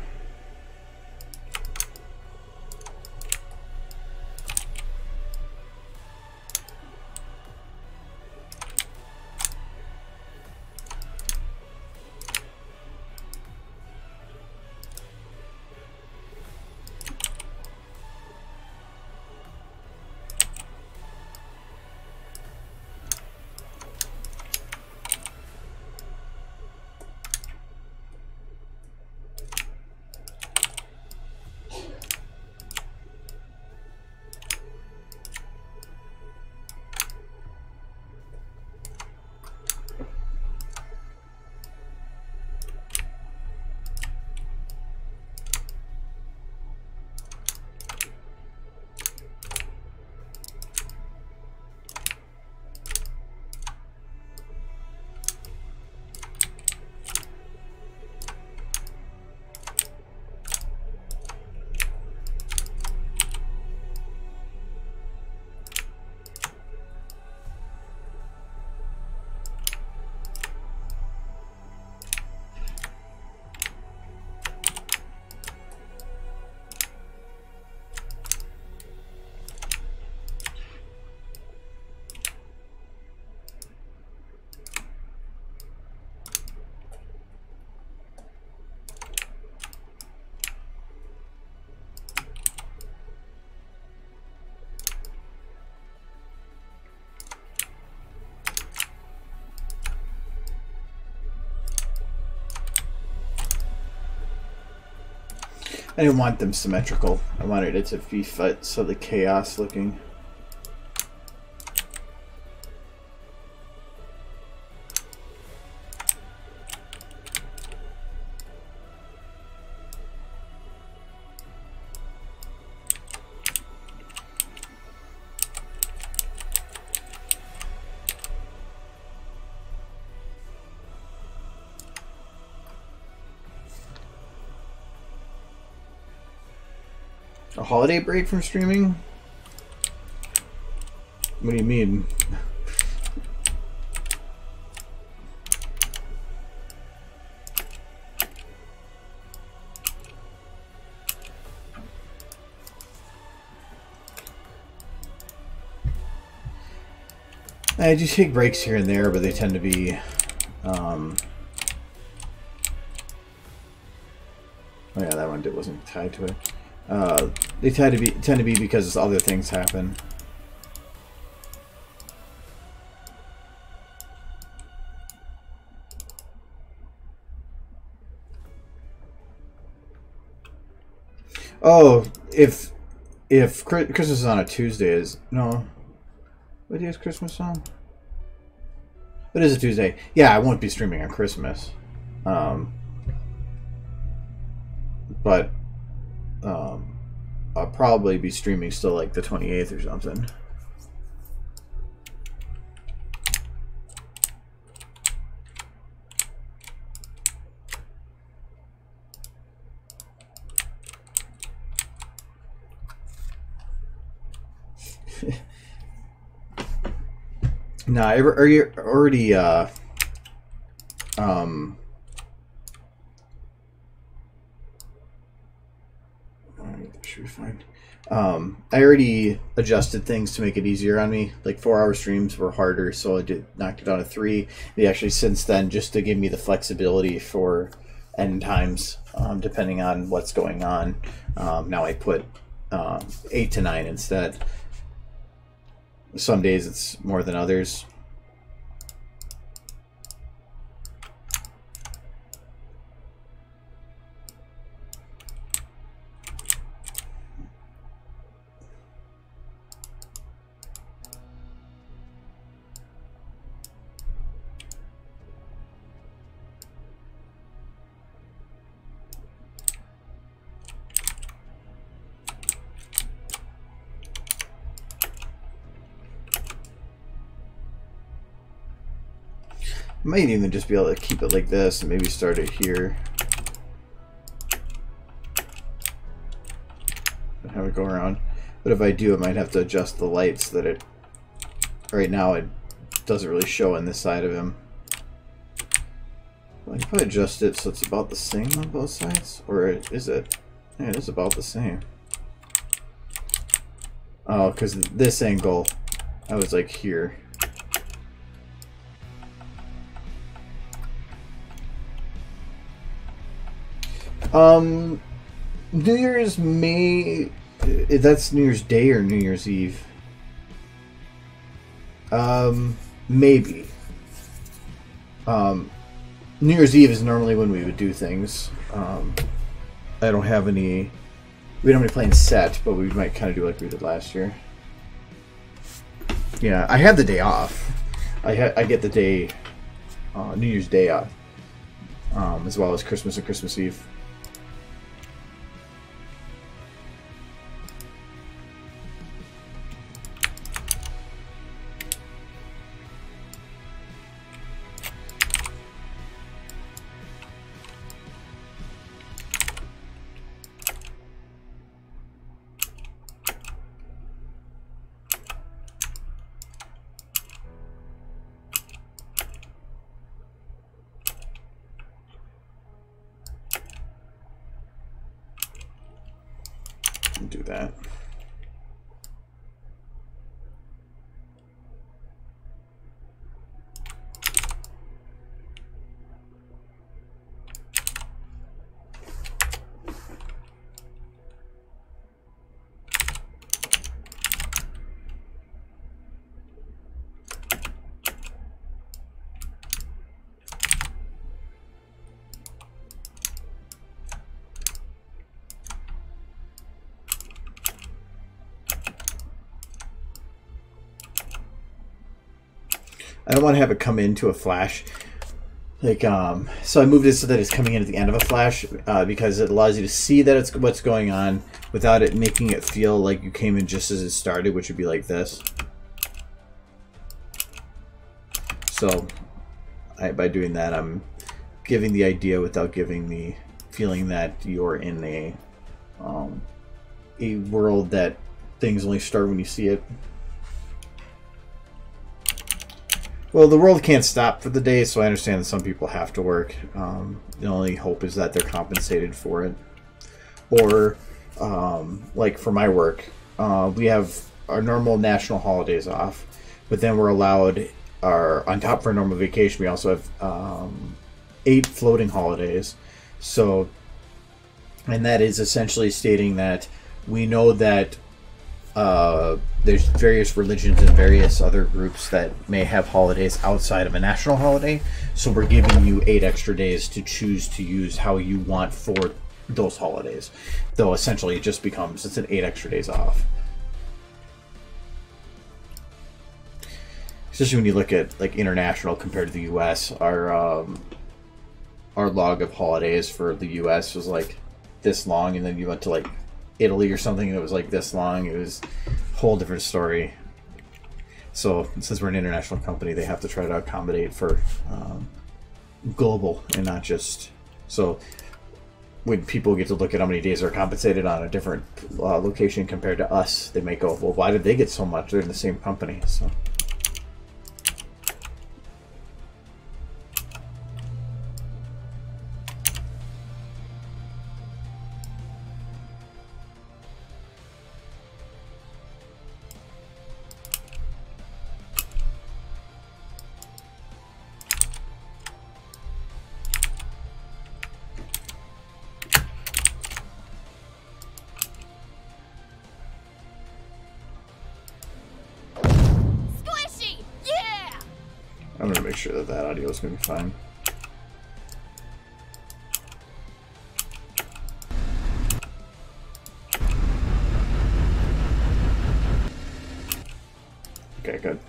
A: I didn't want them symmetrical. I wanted it to be so the chaos looking. A holiday break from streaming? What do you mean? I do take breaks here and there, but they tend to be oh yeah, that one wasn't tied to it. They tend to be because other things happen. Oh, if Christmas is on a Tuesday, is no. What day is Christmas on? It is a Tuesday. Yeah, I won't be streaming on Christmas. But I'll probably be streaming still like the 28th or something. No, are you already should be fine. I already adjusted things to make it easier on me. Like 4-hour streams were harder, so I knocked it down to 3. They actually since then, just to give me the flexibility for end times, depending on what's going on. Now I put 8 to 9 instead. Some days it's more than others. Might even just be able to keep it like this and maybe start it here. And have it go around. But if I do, I might have to adjust the light so that it... Right now it doesn't really show on this side of him. I can probably adjust it so it's about the same on both sides. Or is it? Yeah, it is about the same. Oh, because this angle, I was like here. New Year's May, that's New Year's Day or New Year's Eve? Maybe. New Year's Eve is normally when we would do things. I don't have any, we don't have any plans set, but we might kind of do like we did last year. Yeah, I had the day off. I get the day, New Year's Day off, as well as Christmas and Christmas Eve. Do that. I don't want to have it come into a flash. Like, so I moved it so that it's coming in at the end of a flash, because it allows you to see that it's what's going on without it making it feel like you came in just as it started, which would be like this. So, by doing that, I'm giving the idea without giving the feeling that you're in a world that things only start when you see it. Well, the world can't stop for the day, so I understand that some people have to work. The only hope is that they're compensated for it. Or, like for my work, we have our normal national holidays off, but then we're allowed on top of our normal vacation, we also have 8 floating holidays. So, and that is essentially stating that we know that there's various religions and various other groups that may have holidays outside of a national holiday. So we're giving you 8 extra days to choose to use how you want for those holidays. Though essentially it just becomes, it's an 8 extra days off. Especially when you look at like international compared to the U.S., our log of holidays for the U.S. was like this long, and then you went to like Italy or something and it was like this long. It was a whole different story. So since we're an international company, they have to try to accommodate for global and not just. So when people get to look at how many days are compensated on a different location compared to us, they may go, well, why did they get so much? They're in the same company. So. I'm going to make sure that that audio is going to be fine. Okay, good.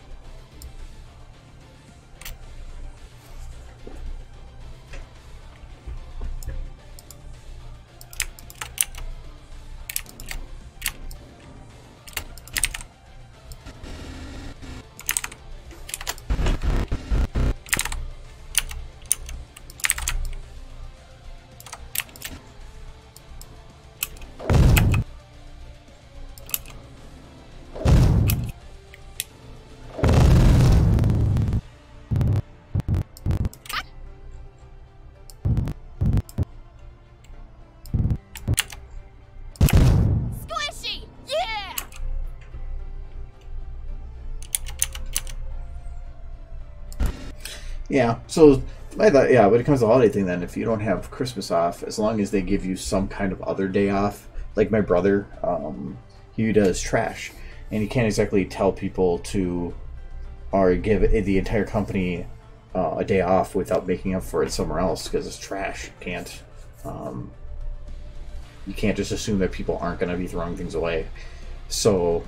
A: Yeah, so I thought, yeah, when it comes to the holiday thing, then if you don't have Christmas off, as long as they give you some kind of other day off, like my brother, he does trash, and you can't exactly tell people to, or give the entire company a day off without making up for it somewhere else, because it's trash. You can't just assume that people aren't going to be throwing things away. So,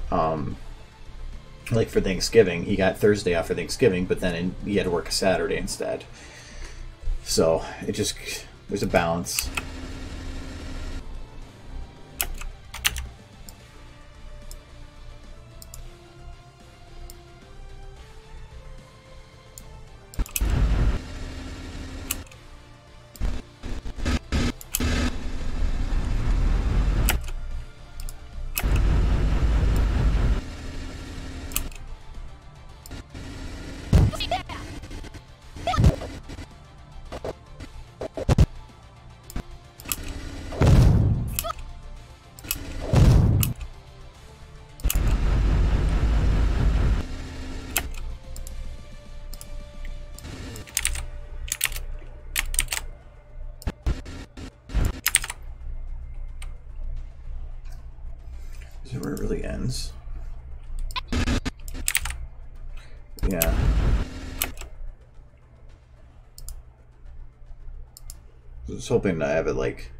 A: like for Thanksgiving, he got Thursday off for Thanksgiving, but then he had to work a Saturday instead. So it just, there's a balance. Is where it really ends. Yeah. I was hoping to have it like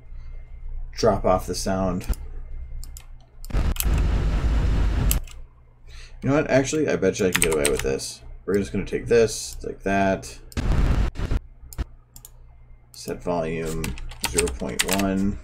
A: drop off the sound. You know what? Actually, I bet you I can get away with this. We're just going to take this, like that. Set volume 0.1.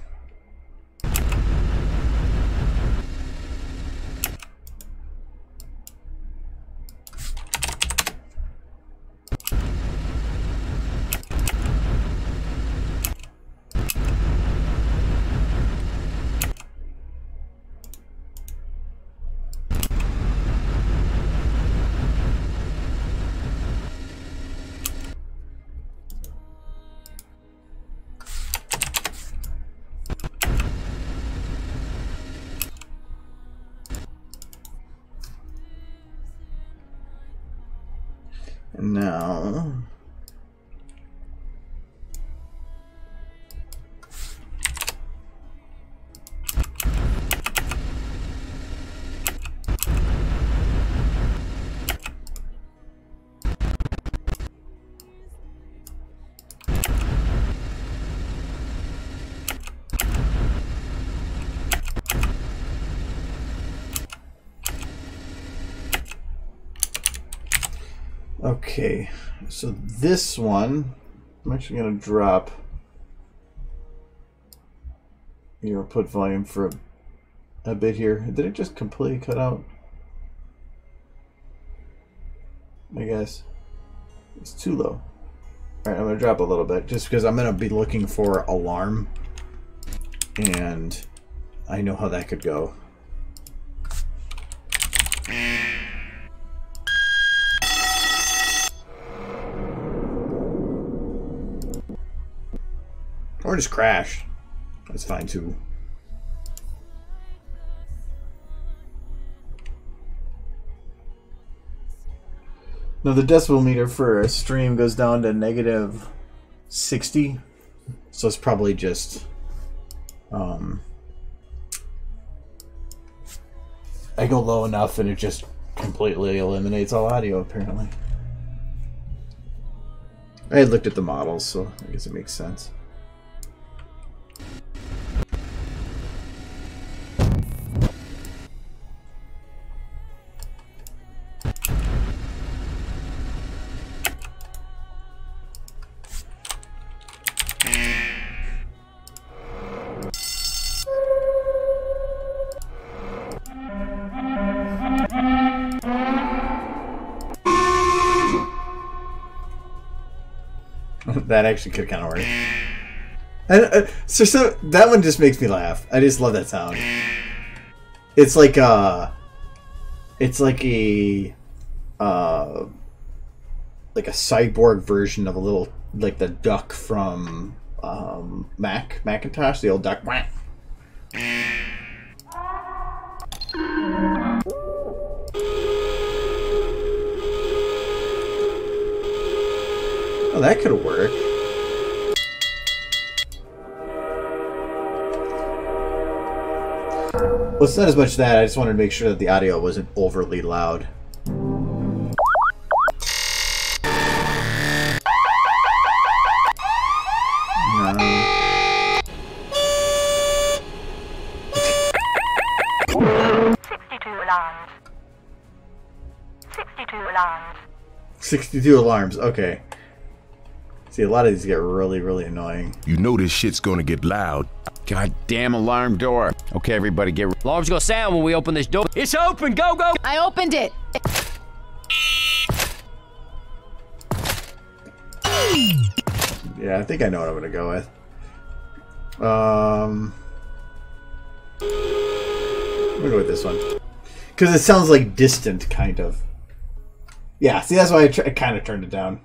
A: And now... Okay, so this one, I'm actually going to drop your output volume for a bit here. Did it just completely cut out? I guess it's too low. All right, I'm going to drop a little bit just because I'm going to be looking for alarm, and I know how that could go. Or just crash. That's fine too. Now the decibel meter for a stream goes down to -60. So it's probably just I go low enough and it just completely eliminates all audio apparently. I had looked at the models, so I guess it makes sense. That actually could kind of work. And, so that one just makes me laugh. I just love that sound. It's like a cyborg version of a little, like the duck from Macintosh, the old duck. Oh, that could work. Well, it's not as much that. I just wanted to make sure that the audio wasn't overly loud. No.
C: 62 alarms. 62 alarms.
A: 62 alarms, okay. See, a lot of these get really, really annoying.
D: You know this shit's gonna get loud.
E: Goddamn alarm door. Okay, everybody get... Alarm's gonna sound when we open this door. It's open! Go, go!
F: I opened it!
A: Yeah, I think I know what I'm gonna go with. I'm gonna go with this one. Because it sounds like distant, kind of. Yeah, see, that's why I kind of turned it down.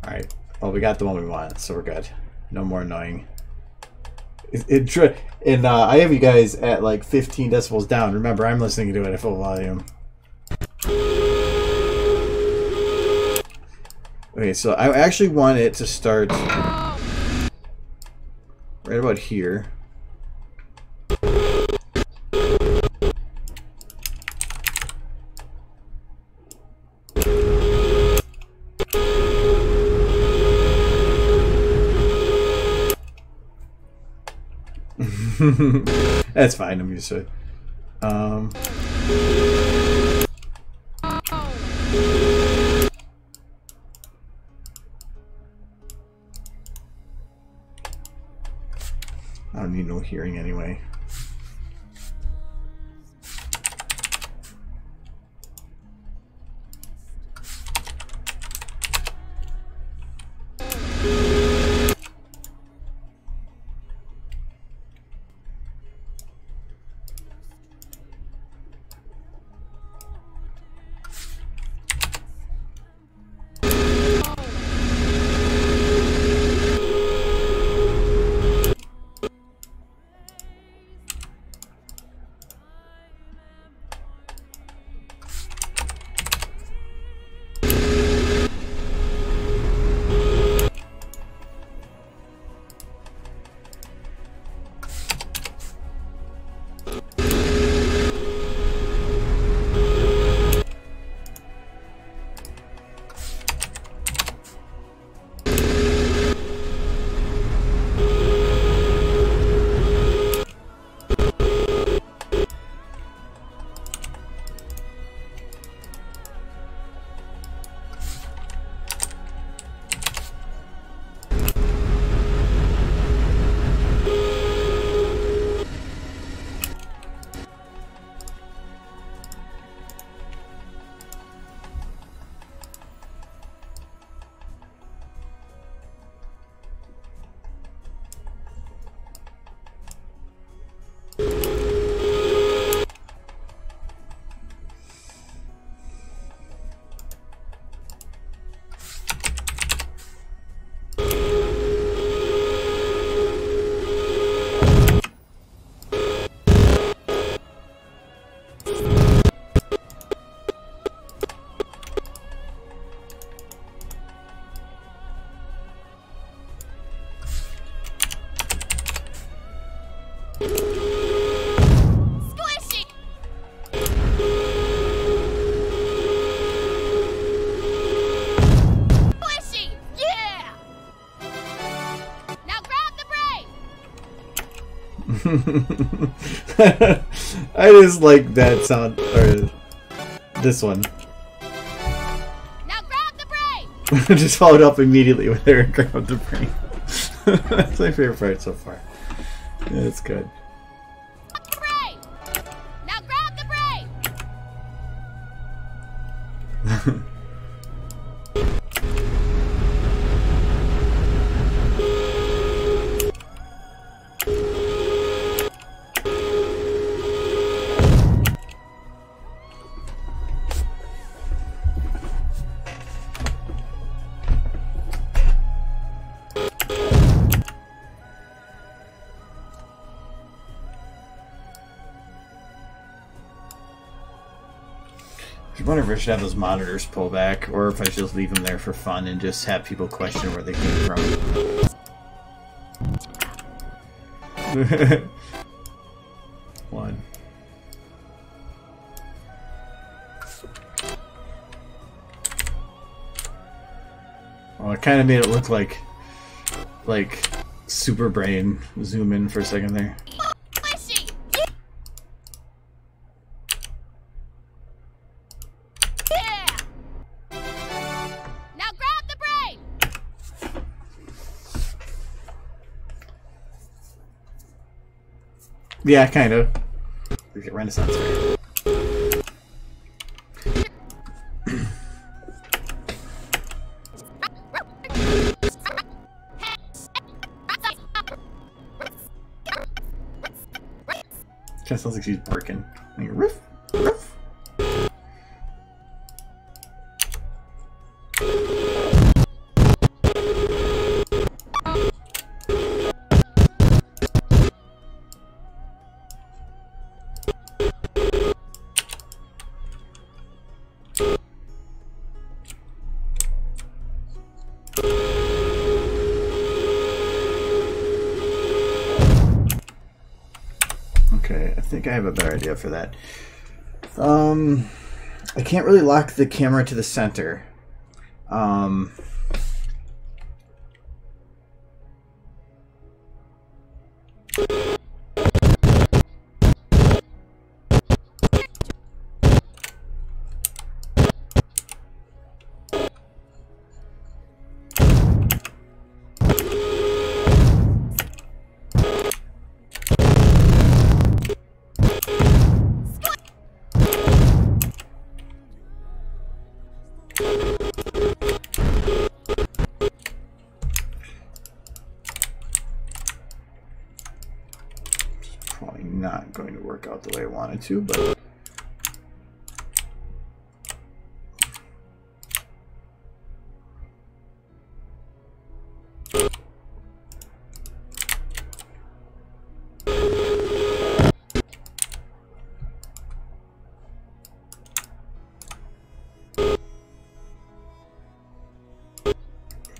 A: Alright. Well, we got the one we want, so we're good. No more annoying. And I have you guys at like 15 decibels down. Remember, I'm listening to it at full volume. Okay, so I actually want it to start right about here. That's fine, I'm used to it. I don't need no hearing anyway. I just like that sound, or this one.
B: Now grab the brain.
A: Just followed up immediately with her and grabbed the brain. That's my favorite part so far. Yeah, it's good.
B: Brain. Now grab the brain.
A: I wonder if I should have those monitors pull back, or if I should just leave them there for fun and just have people question where they came from. One. Well, it kind of made it look like Super Brain zoom in for a second there.
B: Squishy. Yeah. Now grab the brain.
A: Yeah, kind of. We get Renaissance fair. Kind of sounds like she's barking. Like, riff, riff. Okay, I think I have a better idea for that. I can't really lock the camera to the center. Probably not going to work out the way I wanted to, but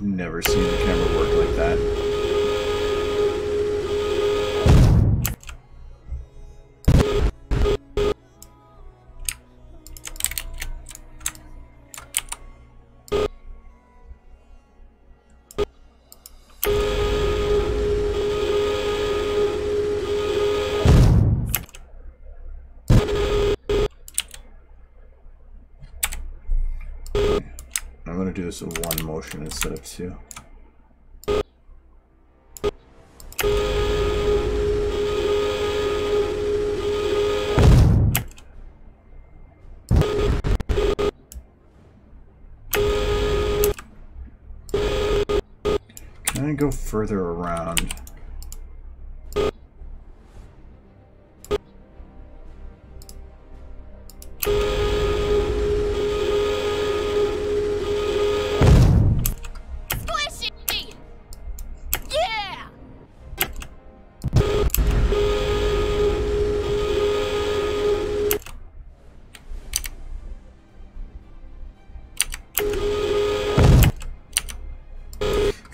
A: never seen the camera work like that. I'm going to do this in one motion instead of two. Can I go further around?
B: Squishy. Yeah.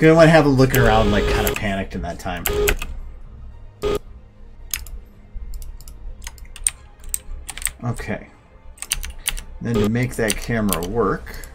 A: I want to have them looking around like kind of panicked in that time. Okay. Then to make that camera work,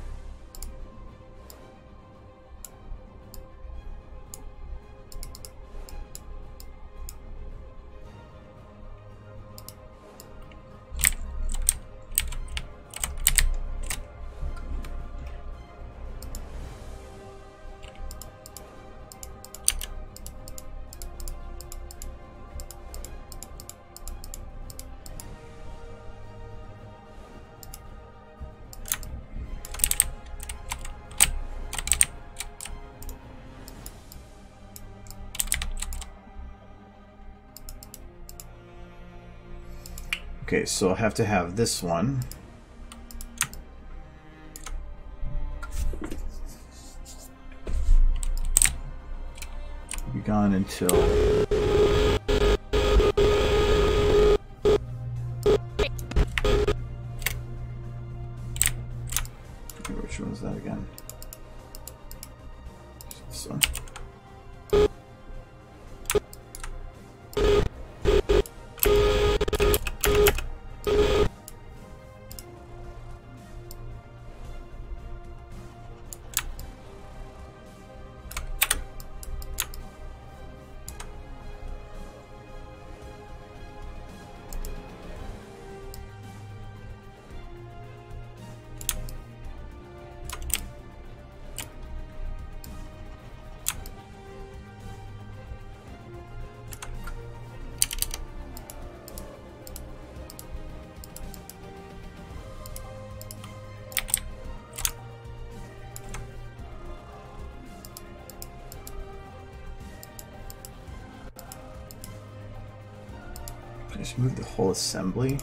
A: Okay, so I have to have this one. Be gone until... Which one was that again? This one. Just move the whole assembly.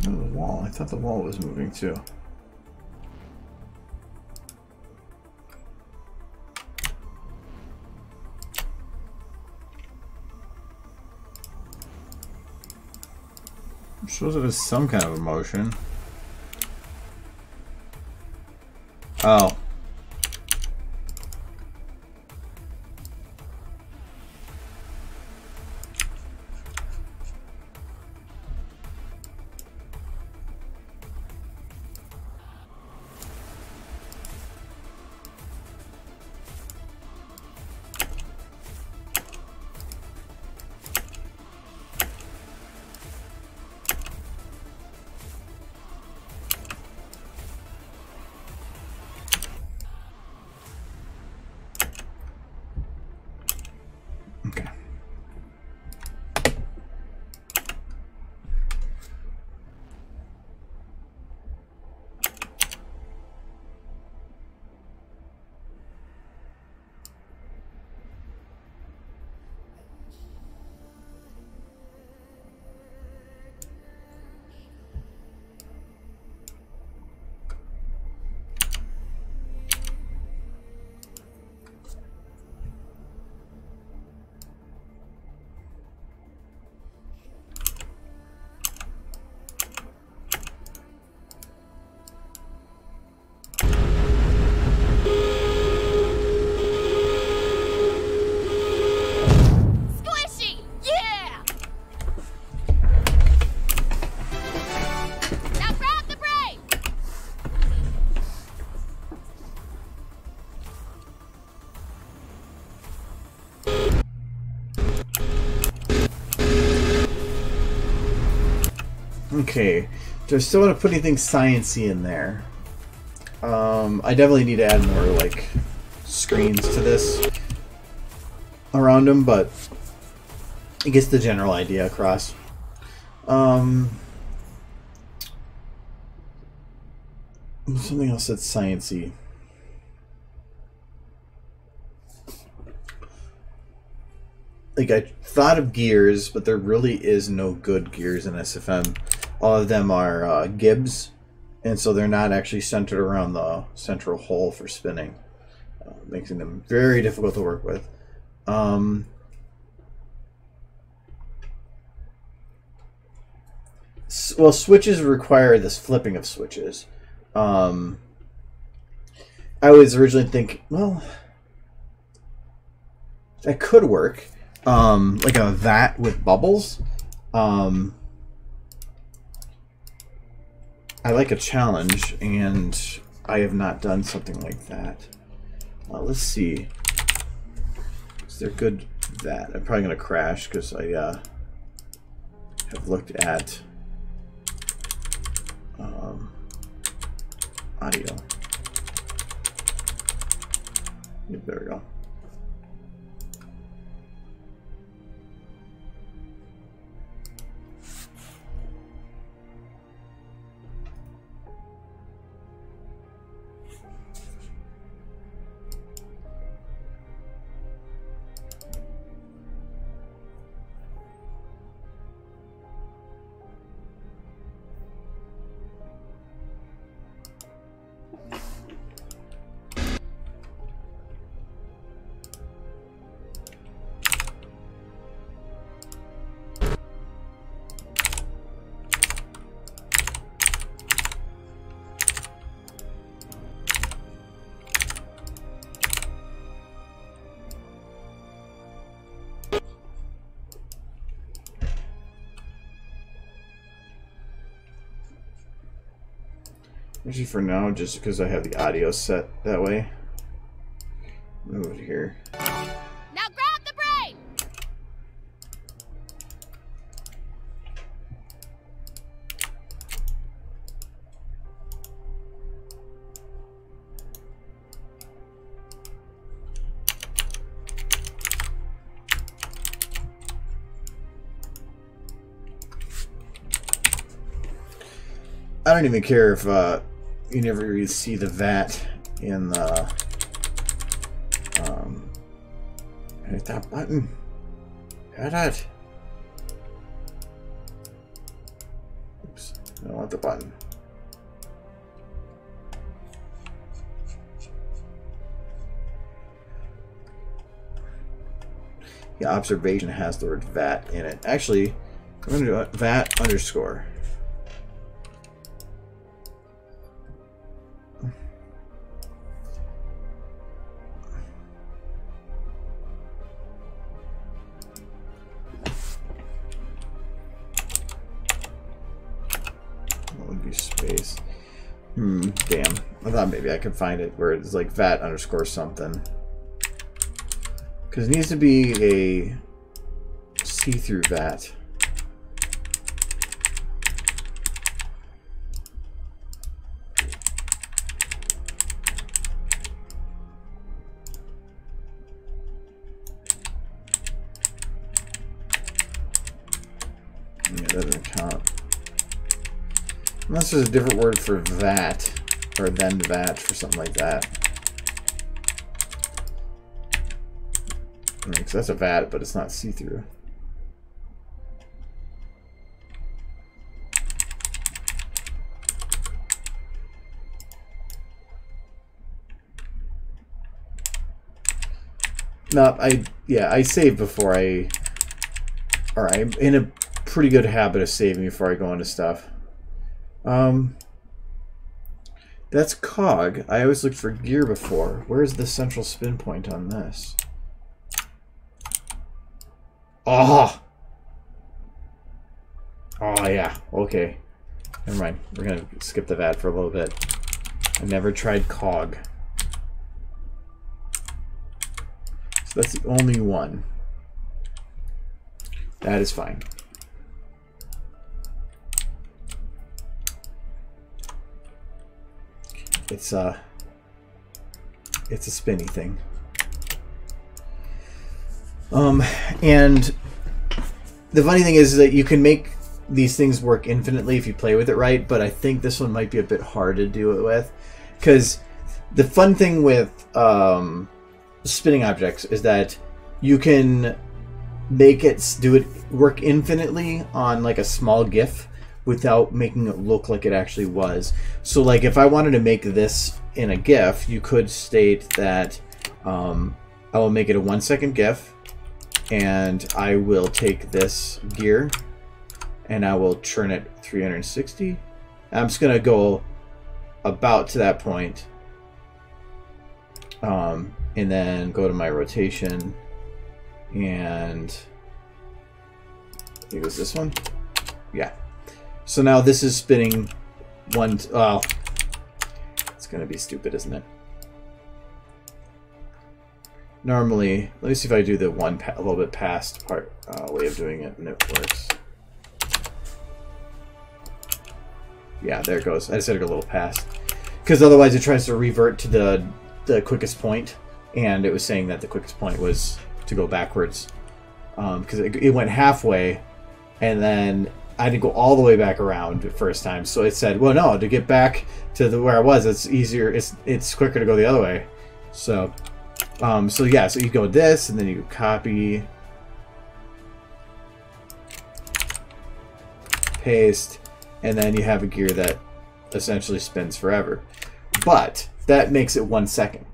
A: The wall. I thought the wall was moving too. It shows it as some kind of emotion. Oh. Okay, do I still want to put anything sciencey in there? I definitely need to add more like screens to this around them, but it gets the general idea across. Something else that's sciencey. Like, I thought of gears, but there really is no good gears in SFM. All of them are gibs, and so they're not actually centered around the central hole for spinning, making them very difficult to work with. Well, switches require this flipping of switches. I was originally thinking, well, that could work. Like a vat with bubbles. I like a challenge, and I have not done something like that. Let's see. Is there good vat? I'm probably going to crash because I have looked at audio. There we go. Actually, for now, just because I have the audio set that way. Move it here.
B: Now grab the brain!
A: I don't even care if you never really see the vat in the hit that button. Hit it. Oops, I don't want the button. The observation has the word vat in it. Actually, I'm going to do it vat underscore. Space. Damn. I thought maybe I could find it where it's like vat underscore something. Because it needs to be a see-through vat. Yeah, that doesn't count. Unless there's a different word for vat, or then vat, for something like that. I mean, 'cause that's a vat, but it's not see-through. No, I save before I'm in a pretty good habit of saving before I go into stuff. That's cog. I always looked for gear before. Where's the central spin point on this? Oh! Oh, yeah. Okay. Never mind. We're gonna skip the vat for a little bit. I never tried cog. So that's the only one. That is fine. it's a spinny thing. And the funny thing is that you can make these things work infinitely if you play with it right, but I think this one might be a bit hard to do it with, because the fun thing with spinning objects is that you can make it work infinitely on like a small GIF without making it look like it actually was. So like if I wanted to make this in a GIF, you could state that I will make it a 1 second GIF, and I will take this gear and I will turn it 360. I'm just gonna go about to that point, and then go to my rotation, and I think it was this one. Yeah. So now this is spinning one. Oh, it's gonna be stupid, isn't it? Normally, let me see if I do the a little bit past part way of doing it, and it works. Yeah, there it goes. I just had to go a little past, because otherwise it tries to revert to the quickest point, and it was saying that the quickest point was to go backwards, because it went halfway, and then I had to go all the way back around the first time. So it said, well, no, to get back to where I was, it's easier. It's quicker to go the other way. So, so yeah, so you go this, and then you copy, paste, and then you have a gear that essentially spins forever. But that makes it 1 second.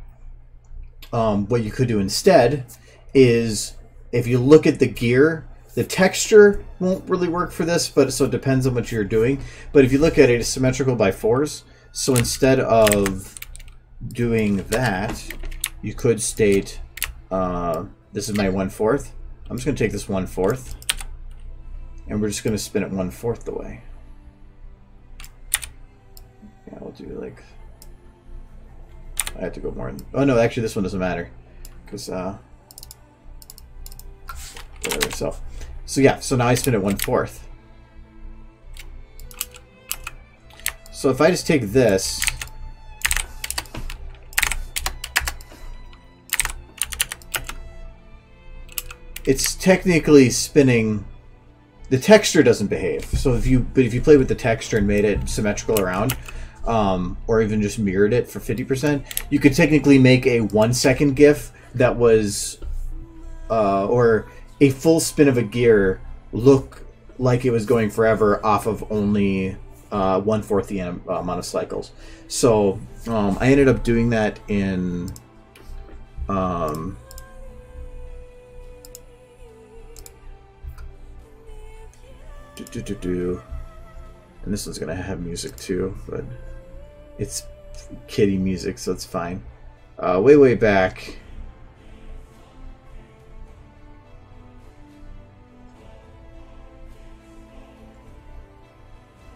A: What you could do instead is, if you look at the gear, the texture won't really work for this, but so it depends on what you're doing. But if you look at it, it's symmetrical by 4s. So instead of doing that, you could state, this is my 1/4. I'm just going to take this 1/4, and we're just going to spin it 1/4 the way. Yeah, we'll do like, I have to go more. Oh no, actually this one doesn't matter, because whatever. So yeah, so now I spin it 1/4. So if I just take this, it's technically spinning. The texture doesn't behave. So if you play with the texture and made it symmetrical around, or even just mirrored it for 50%, you could technically make a 1 second GIF that was, or a full spin of a gear look like it was going forever off of only 1/4 the amount of cycles. So I ended up doing that in and this one's gonna have music too, but it's kiddie music, so it's fine. Way back.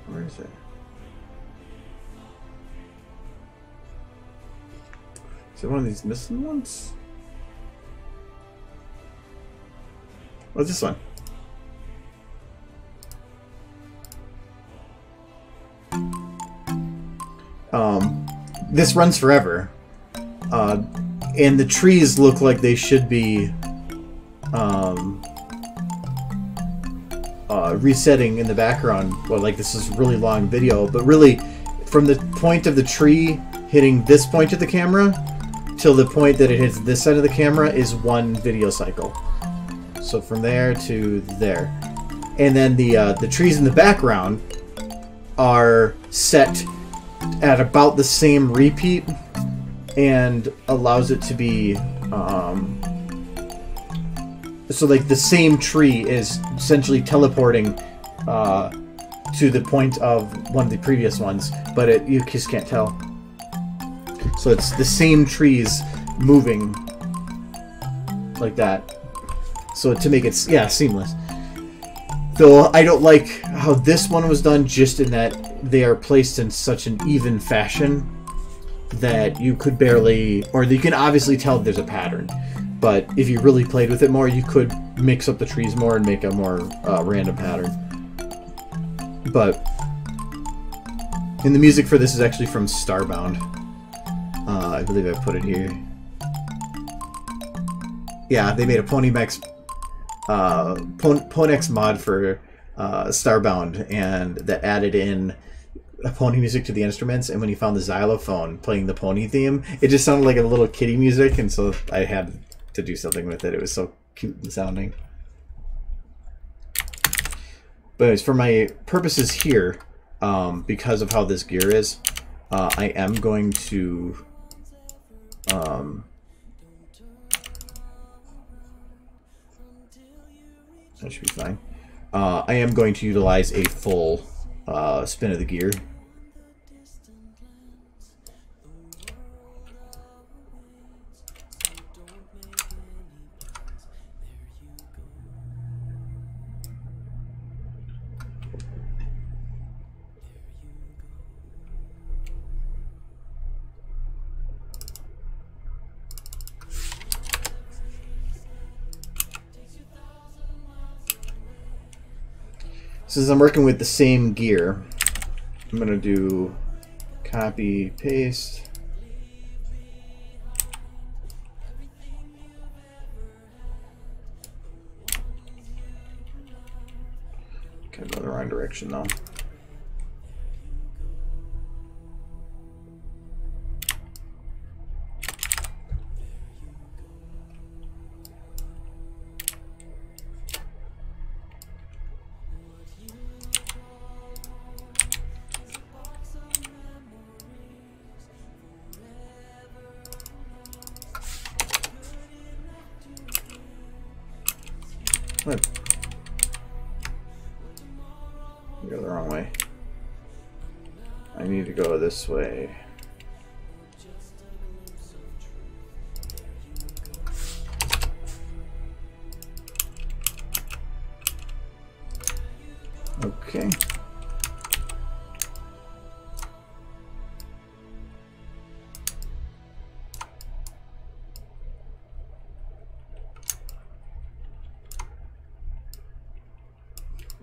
A: Where is it? Is it one of these missing ones? What's this one? This runs forever, and the trees look like they should be resetting in the background. Well, like this is a really long video, but really from the point of the tree hitting this point of the camera till the point that it hits this side of the camera is one video cycle. So from there to there, and then the trees in the background are set at about the same repeat, and allows it to be so like the same tree is essentially teleporting to the point of one of the previous ones, but you just can't tell. So it's the same trees moving like that, so to make it seamless. Though I don't like how this one was done, just in that they are placed in such an even fashion that you could barely, or you can obviously tell there's a pattern. But if you really played with it more, you could mix up the trees more and make a more random pattern. But, and the music for this is actually from Starbound. I believe I put it here. Yeah, they made a Ponymex Ponex mod for Starbound, and that added in a pony music to the instruments, and when you found the xylophone playing the pony theme, it just sounded like a little kitty music, and so I had to do something with it. It was so cute and sounding. But anyways, for my purposes here, because of how this gear is, I am going to that should be fine. I am going to utilize a full spin of the gear. Since I'm working with the same gear, I'm going to do copy, paste. Kind of go the wrong direction though. What? You go the wrong way. I need to go this way. Okay.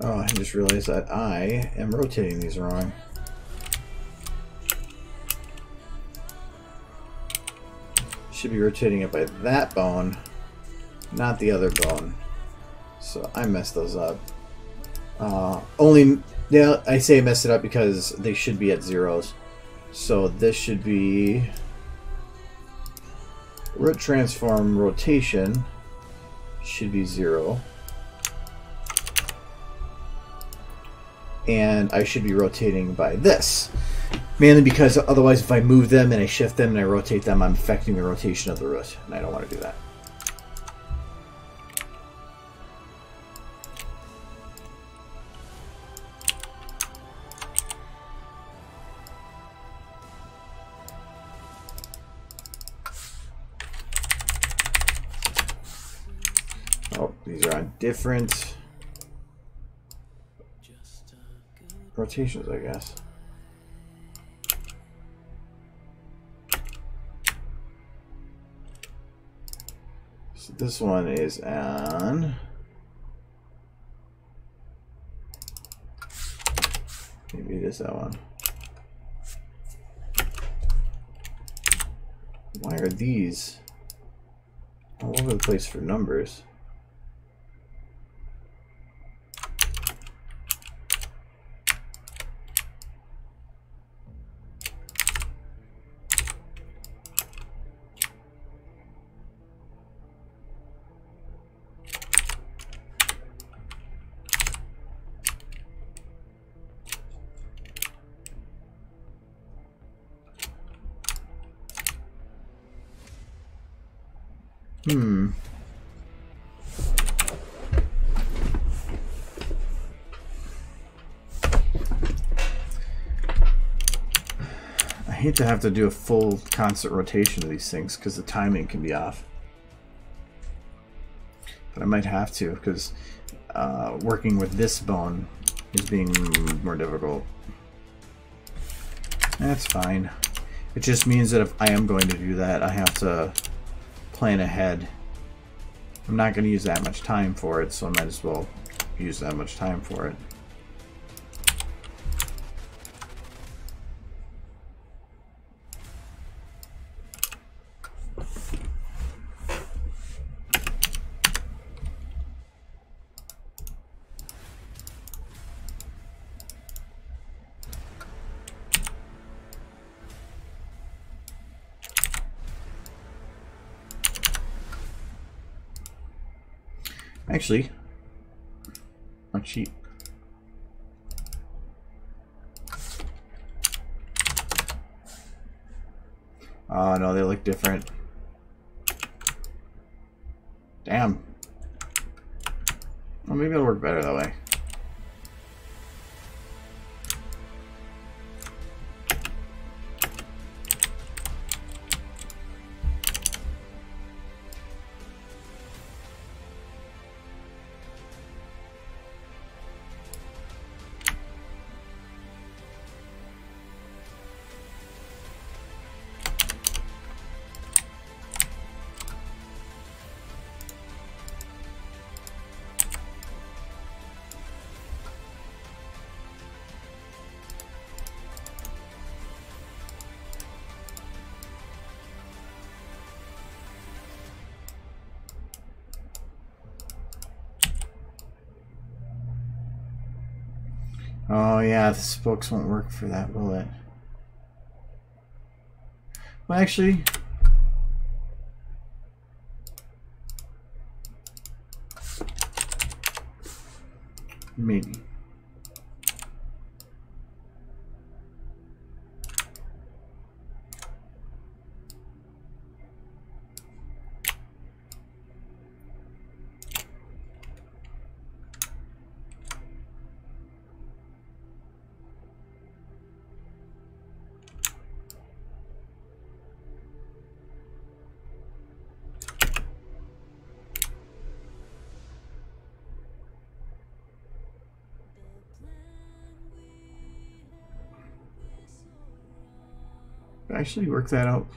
A: Oh, I just realized that I am rotating these wrong. Should be rotating it by that bone, not the other bone. So I messed those up. Yeah, I say I messed it up because they should be at zeros. So this should be transform rotation should be 0. And I should be rotating by this. Mainly because otherwise if I move them and I shift them and I rotate them, I'm affecting the rotation of the root, and I don't want to do that. Oh, these are on different rotations, I guess. So this one is on maybe it is that one. Why are these all over the place for numbers? I hate to have to do a full constant rotation of these things because the timing can be off. But I might have to because working with this bone is being more difficult. That's fine. It just means that if I am going to do that, I have to plan ahead. I'm not going to use that much time for it, so I might as well use that much time for it. Actually, not cheap. Oh no, they look different. Damn. Well, maybe it'll work better that way. Oh yeah, the spokes won't work for that, will it? Well, actually, maybe. Actually work that out.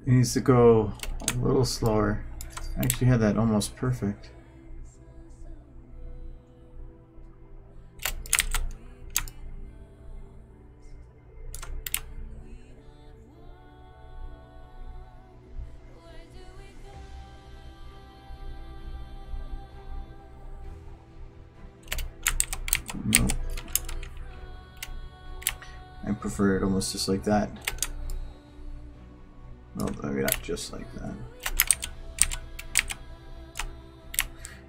A: It needs to go a little slower. I actually had that almost perfect. No. I prefer it almost just like that. Well, maybe not just like that.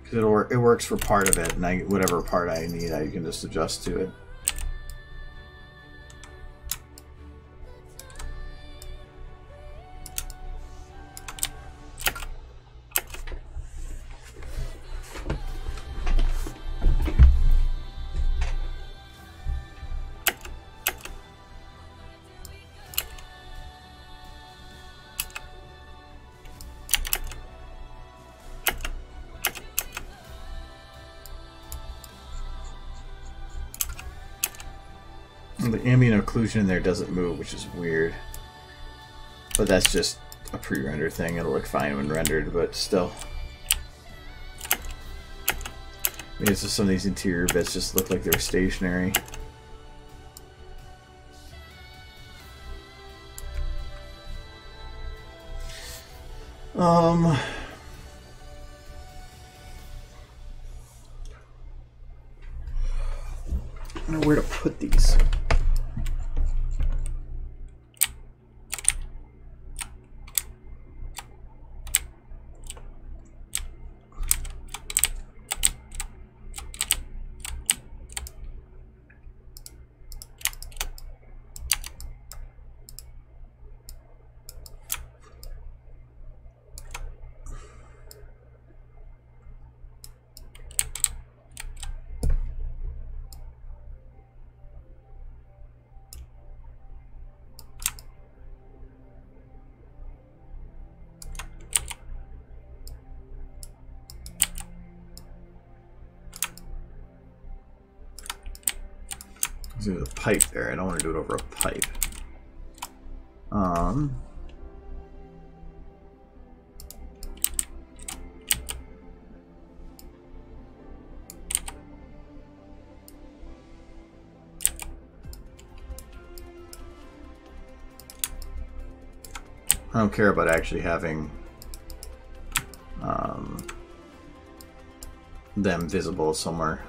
A: Because it works for part of it, and whatever part I need, I can just adjust to it. The ambient occlusion there doesn't move, which is weird. But that's just a pre-render thing. It'll look fine when rendered, but still. Maybe it's just some of these interior bits just look like they're stationary. I don't know where to put these. There's a pipe there. I don't want to do it over a pipe. I don't care about actually having them visible somewhere.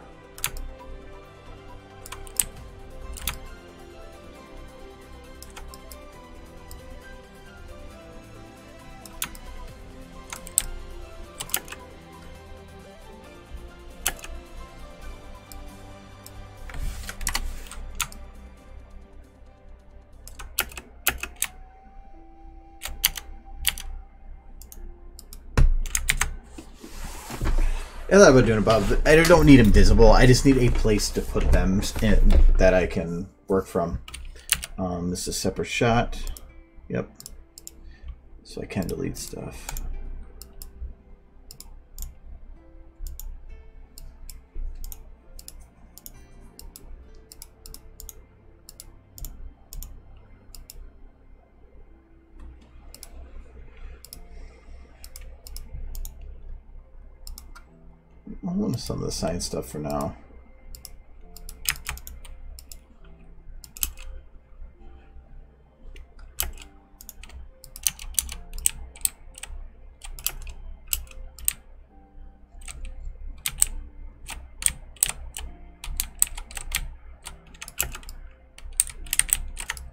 A: I thought about doing above. I don't need them visible. I just need a place to put them in that I can work from. This is a separate shot. Yep. So I can delete stuff. I want some of the science stuff for now.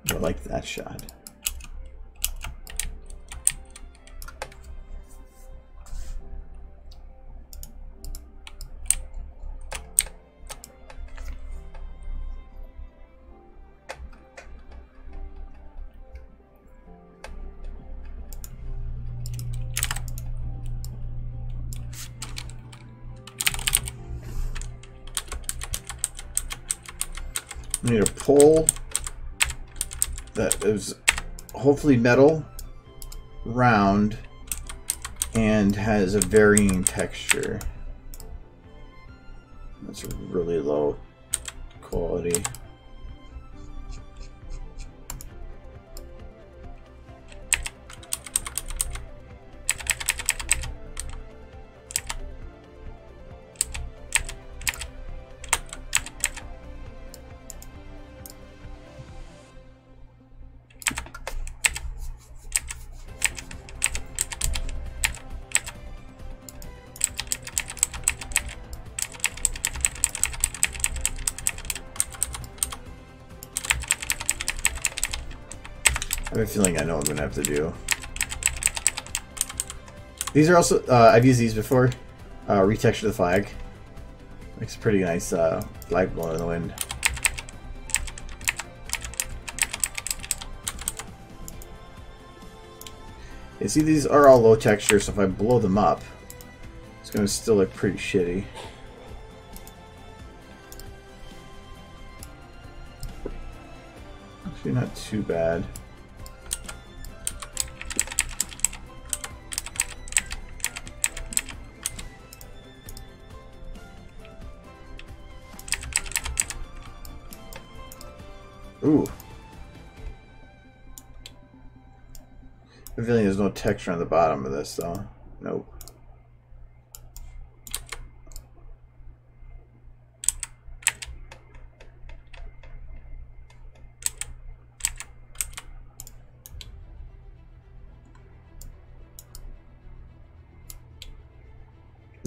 A: I like that shot. I need a pole that is hopefully metal, round, and has a varying texture. That's really low quality. I have a feeling I know what I'm gonna have to do. These are also I've used these before. Retexture the flag. Makes a pretty nice flag blowing in the wind. You see, these are all low texture, so if I blow them up, it's gonna still look pretty shitty. Actually, not too bad. Ooh. I have a feeling there's no texture on the bottom of this, though. Nope.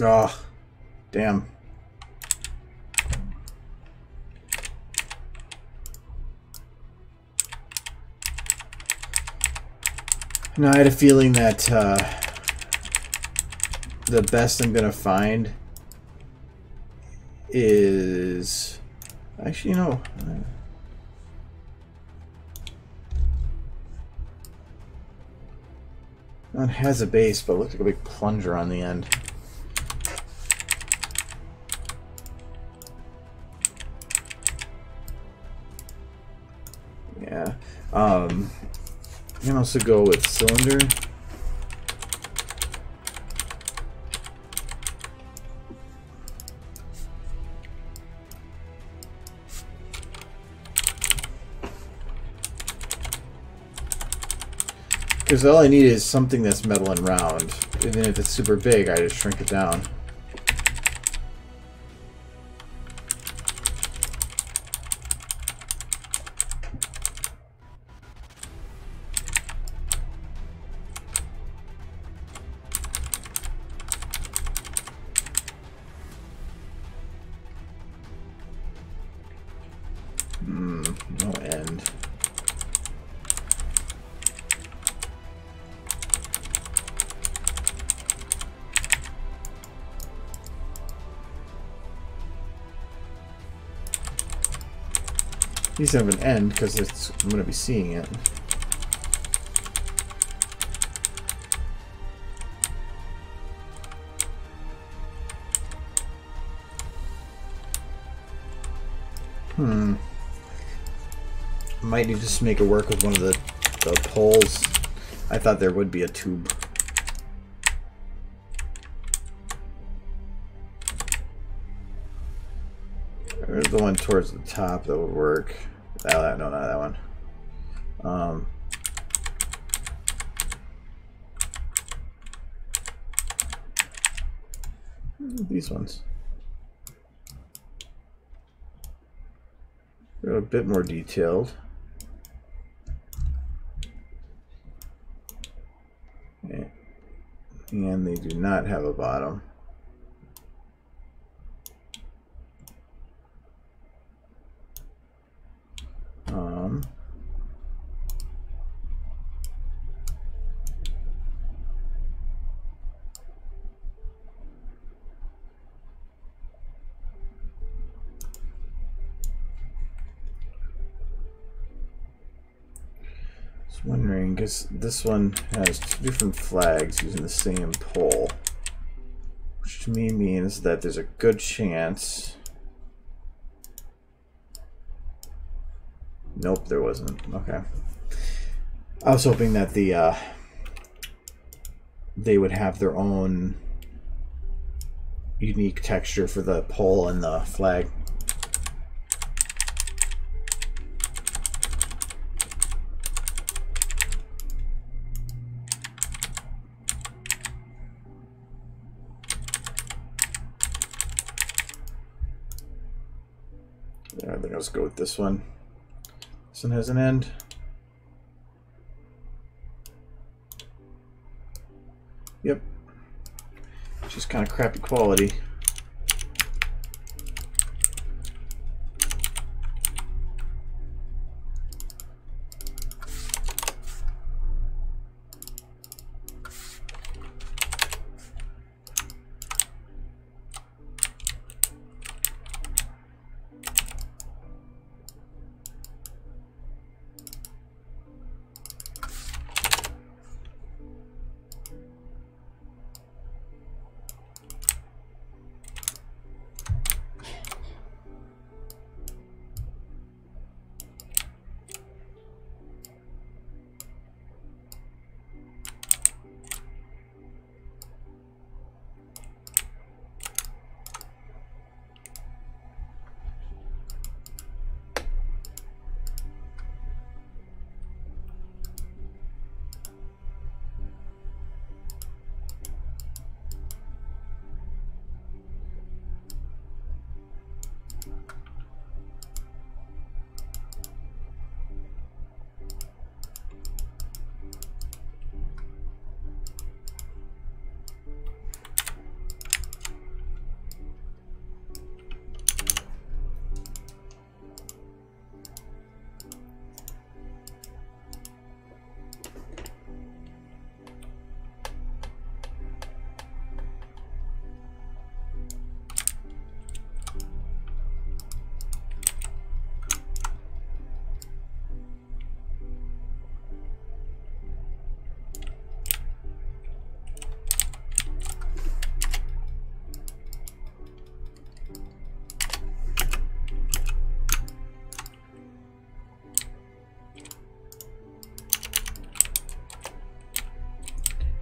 A: Oh, damn. No, I had a feeling that the best I'm gonna find is actually, you know, it has a base, but it looks like a big plunger on the end. Yeah. You can also go with cylinder. Because all I need is something that's metal and round. Even if it's super big, I just shrink it down. No end. These have an end because I'm going to be seeing it. Might need to just make it work with one of the poles. I thought there would be a tube. There's the one towards the top that would work. No, not that one. These ones. They're a bit more detailed. And they do not have a bottom. Wondering, because this one has two different flags using the same pole, which to me means that there's a good chance. Nope, there wasn't. Okay. I was hoping that they would have their own unique texture for the pole and the flag. I think I'll just go with this one. This one has an end. Yep. Just kind of crappy quality.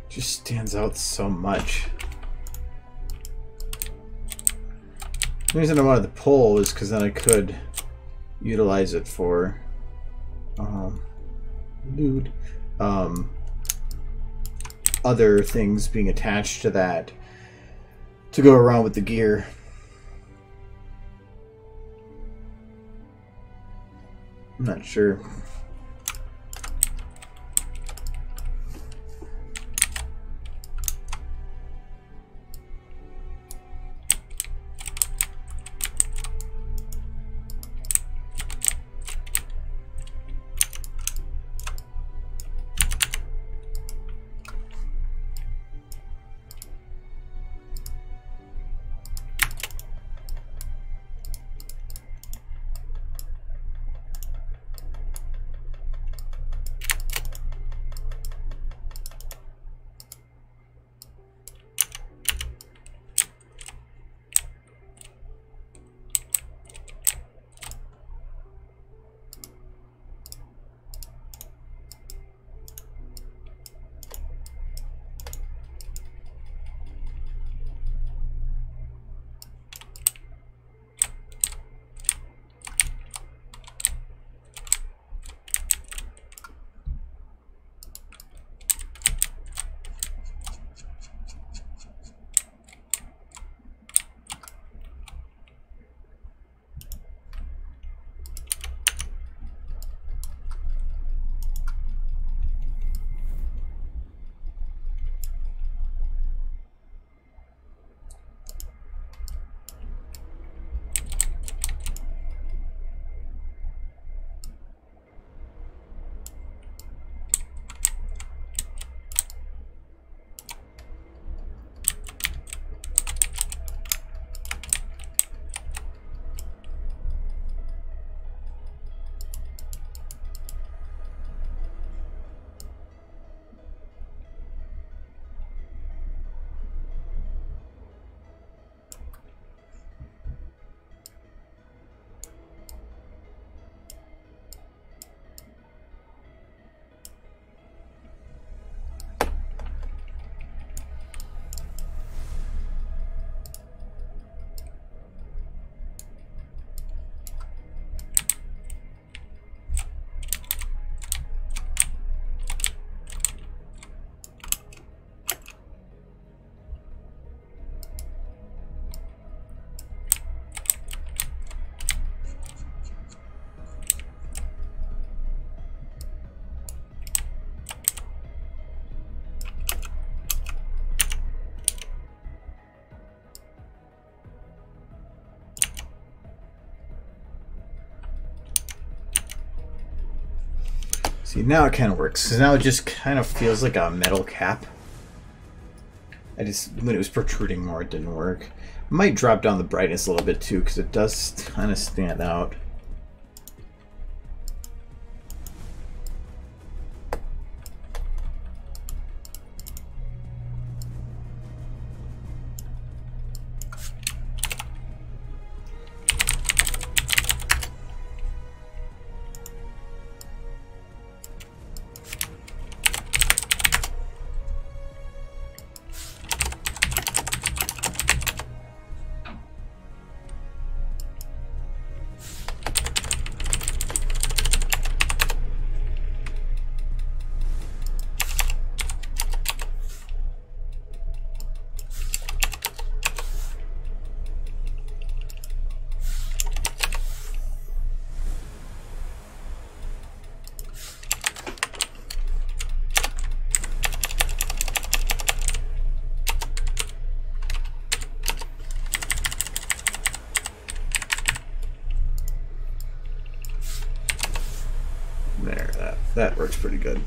A: Just stands out so much. The reason I wanted the pole is because then I could utilize it for other things being attached to that to go around with the gear. I'm not sure. See, now it kind of works. Because now it just kind of feels like a metal cap. When it was protruding more, it didn't work. I might drop down the brightness a little bit too, because it does kind of stand out. There, that works pretty good.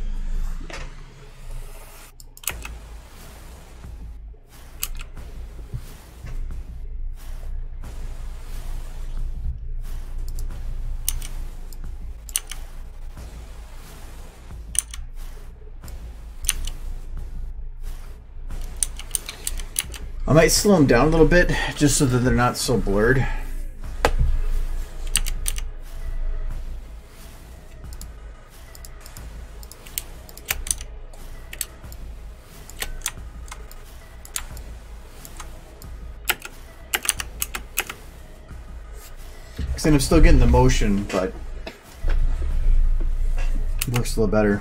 A: I might slow them down a little bit just so that they're not so blurred. And I'm still getting the motion, but it works a little better.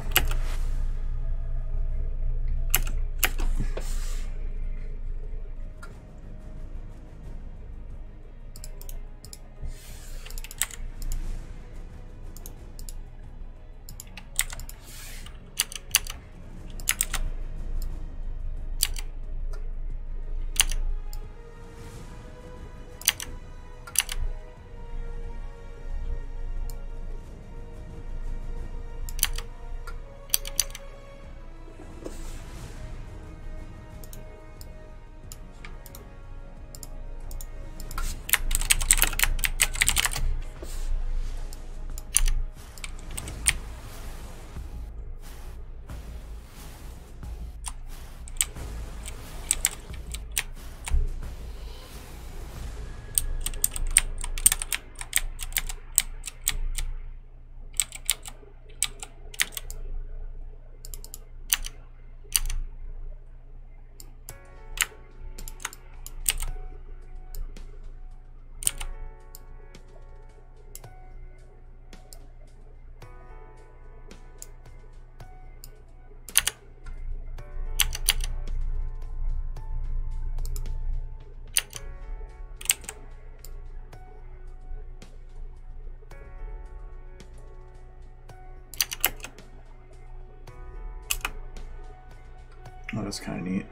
A: Oh, that's kind of neat.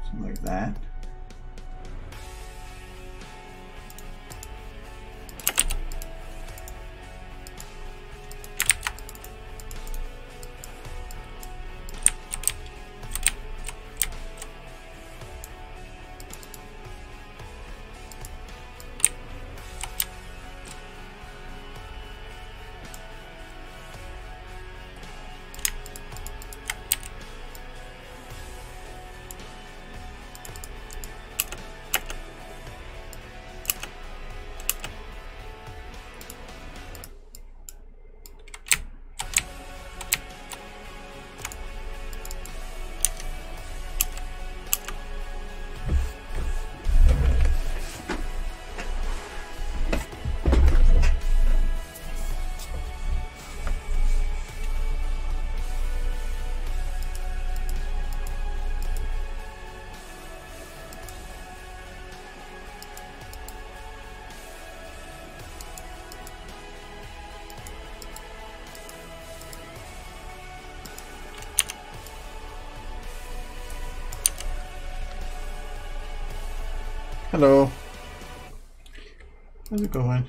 A: Something like that. Hello. How's it going?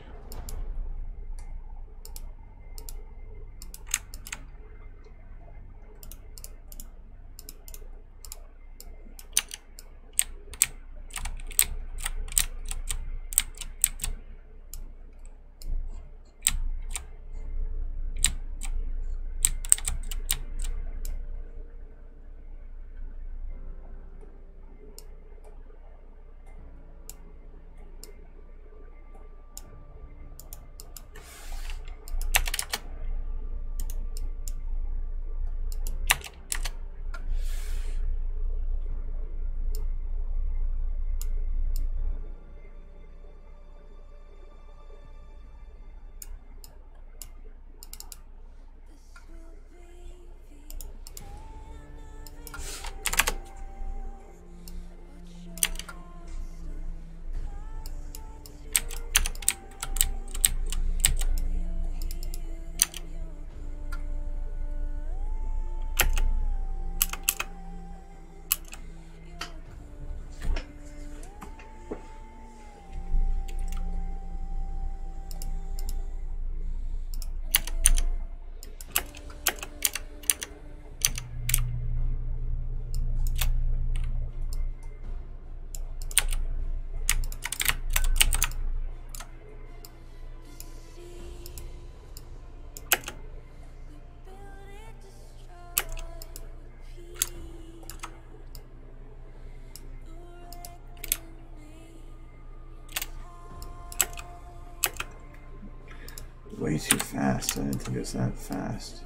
A: fast. I didn't think it was that fast.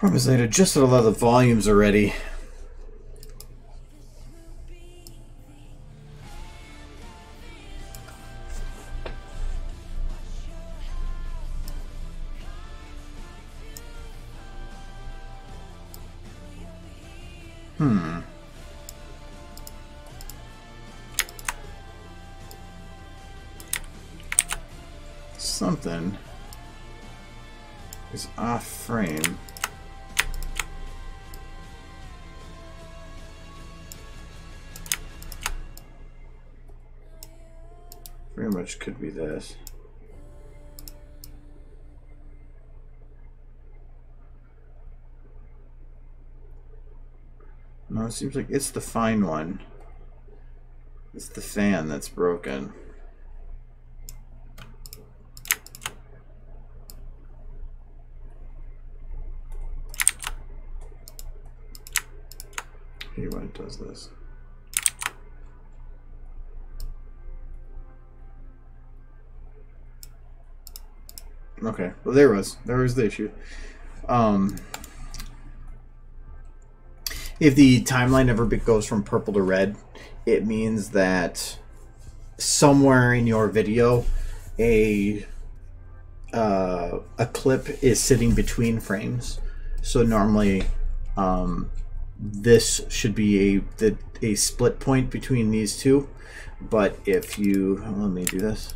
A: Problem is, I'd adjusted a lot of the volumes already. Something is off frame. Very much could be this. No, it seems like it's the fine one. It's the fan that's broken. See when it does this. Okay, well there was the issue. If the timeline ever goes from purple to red, it means that somewhere in your video a clip is sitting between frames. So normally this should be a split point between these two, but if you let me do this.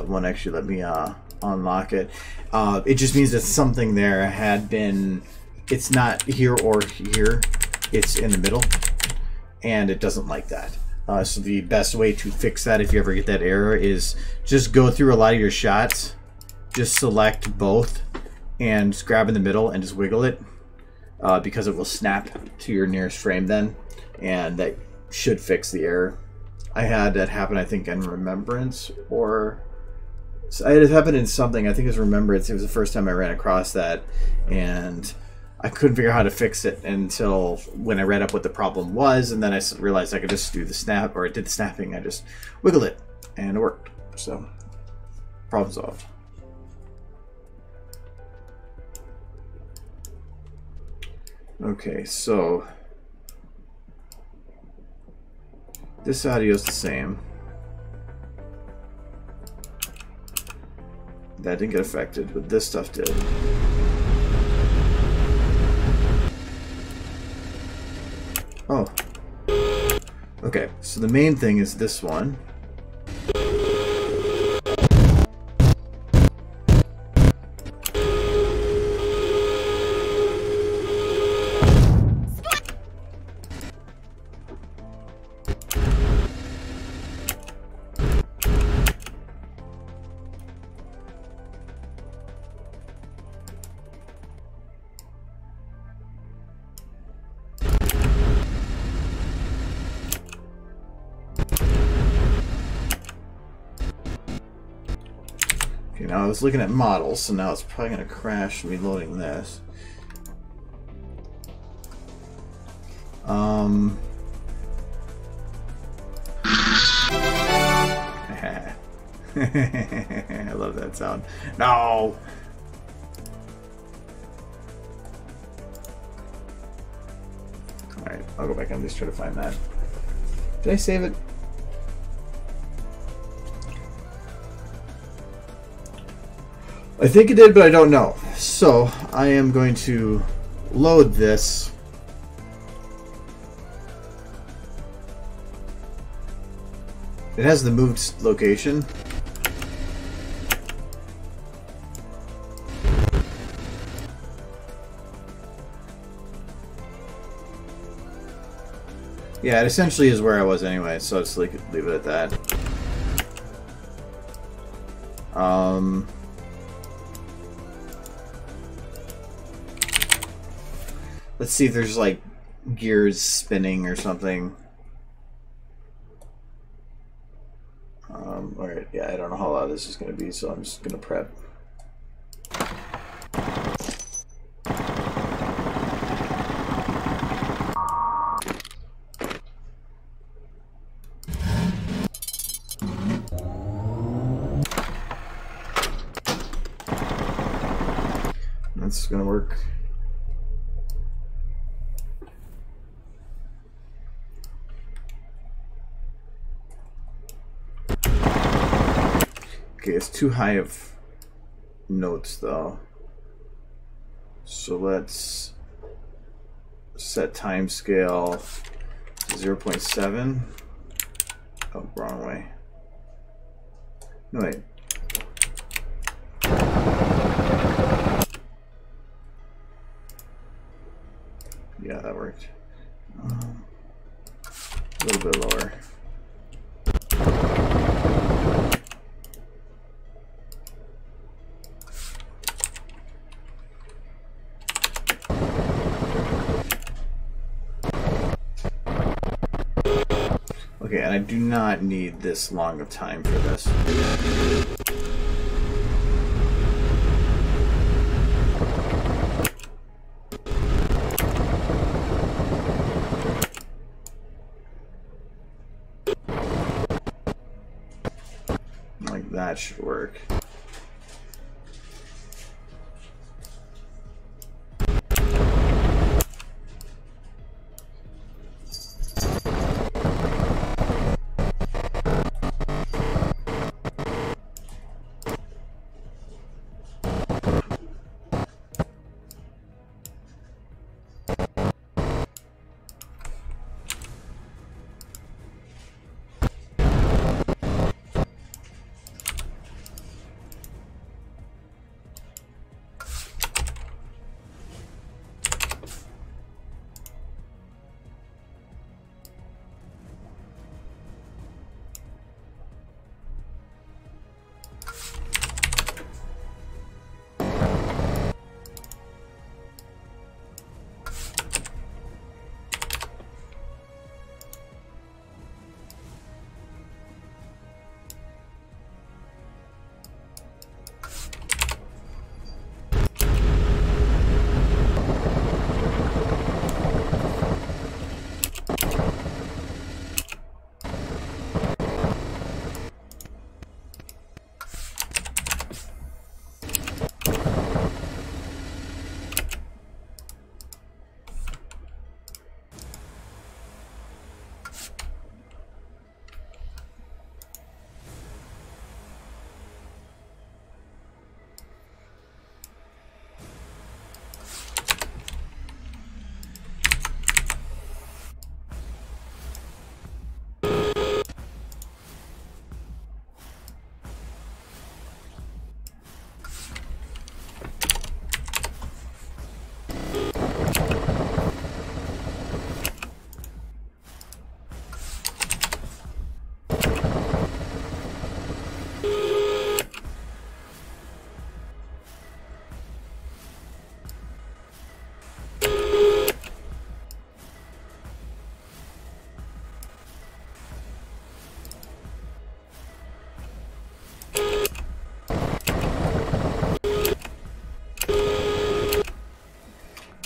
A: Won't actually let me unlock it. It just means that something there had been, it's not here or here, it's in the middle, and it doesn't like that. So the best way to fix that, if you ever get that error, is just go through a lot of your shots, just select both and just grab in the middle and just wiggle it, because it will snap to your nearest frame then, and that should fix the error. I had that happen, I think, in Remembrance, or it had happened in something. I think it was Remembrance. It was the first time I ran across that, and I couldn't figure out how to fix it until when I read up what the problem was, and then I realized I could just do the snap, or I did the snapping. I just wiggled it, and it worked. So, problem solved. Okay, so this audio is the same. That didn't get affected, but this stuff did. Oh. Okay, so the main thing is this one. Okay, now I was looking at models, so now it's probably going to crash me loading this. I love that sound. No! Alright, I'll go back and just try to find that. Did I save it? I think it did, but I don't know. So, I am going to load this. It has the moved location. Yeah, it essentially is where I was anyway, so let's leave it at that. Let's see if there's like gears spinning or something. Alright, yeah, I don't know how loud this is going to be, so I'm just going to prep. That's going to work. Okay, it's too high of notes though. So let's set time scale to 0.7. Oh, wrong way. No, wait. Yeah, that worked. A little bit lower. Okay, and I do not need this long of time for this. Like that should work.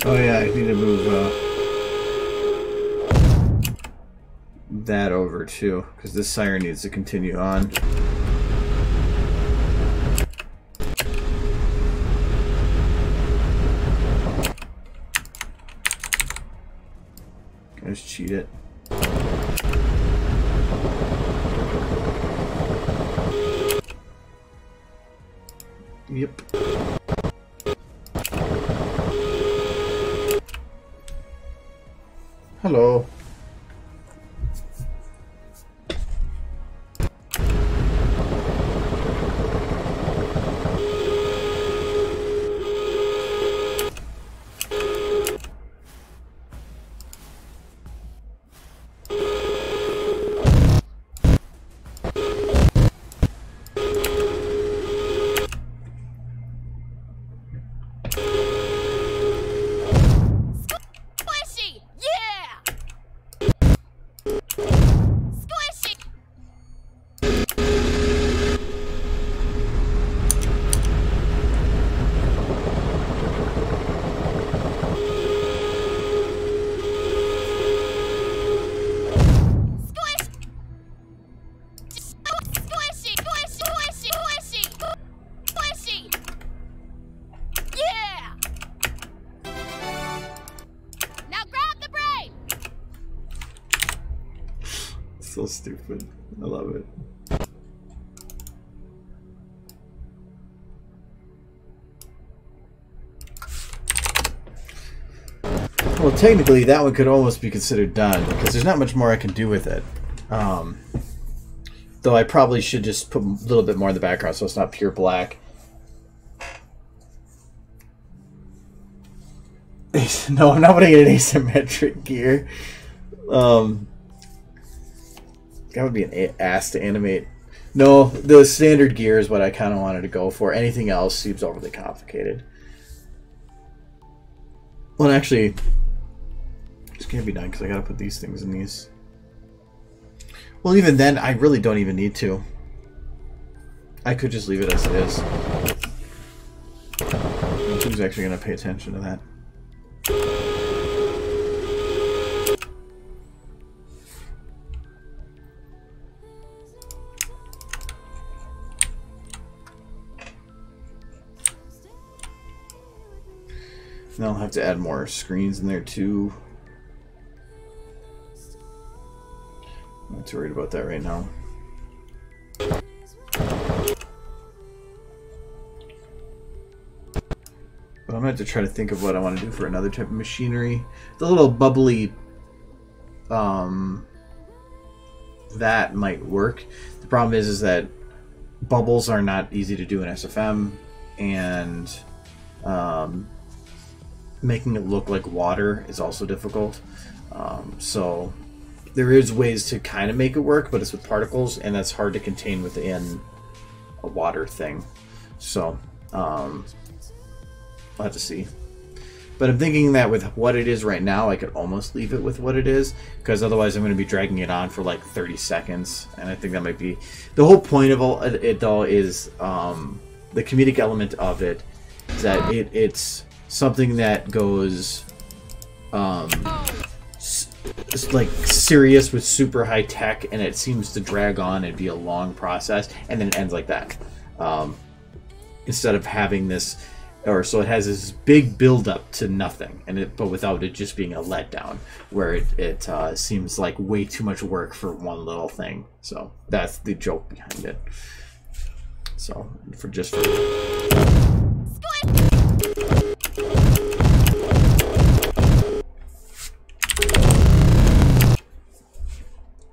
A: Oh yeah, I need to move that over too, because this siren needs to continue on. Let's cheat it. Yep. Hello. So stupid. I love it. Well, technically, that one could almost be considered done because there's not much more I can do with it. Though I probably should just put a little bit more in the background so it's not pure black. No, I'm not putting it in asymmetric gear. That would be an ass to animate. No, the standard gear is what I kind of wanted to go for. Anything else seems overly complicated. Well, actually, this can't be done because I gotta put these things in these. Well, even then, I really don't even need to. I could just leave it as it is. Who's actually gonna pay attention to that? And I'll have to add more screens in there too. I'm not too worried about that right now. But I'm going to have to try to think of what I want to do for another type of machinery. The little bubbly that might work. The problem is that bubbles are not easy to do in SFM, and making it look like water is also difficult. So there is ways to kind of make it work, but it's with particles, and that's hard to contain within a water thing. So I'll have to see. But I'm thinking that with what it is right now, I could almost leave it with what it is, because otherwise I'm going to be dragging it on for like 30 seconds, and I think that might be the whole point of all it. Though is the comedic element of it is that it's something that goes like serious with super high tech, and it seems to drag on and be a long process, and then it ends like that. Instead of having this, or so it has this big build up to nothing, and but without it just being a letdown, where it seems like way too much work for one little thing. So that's the joke behind it. So for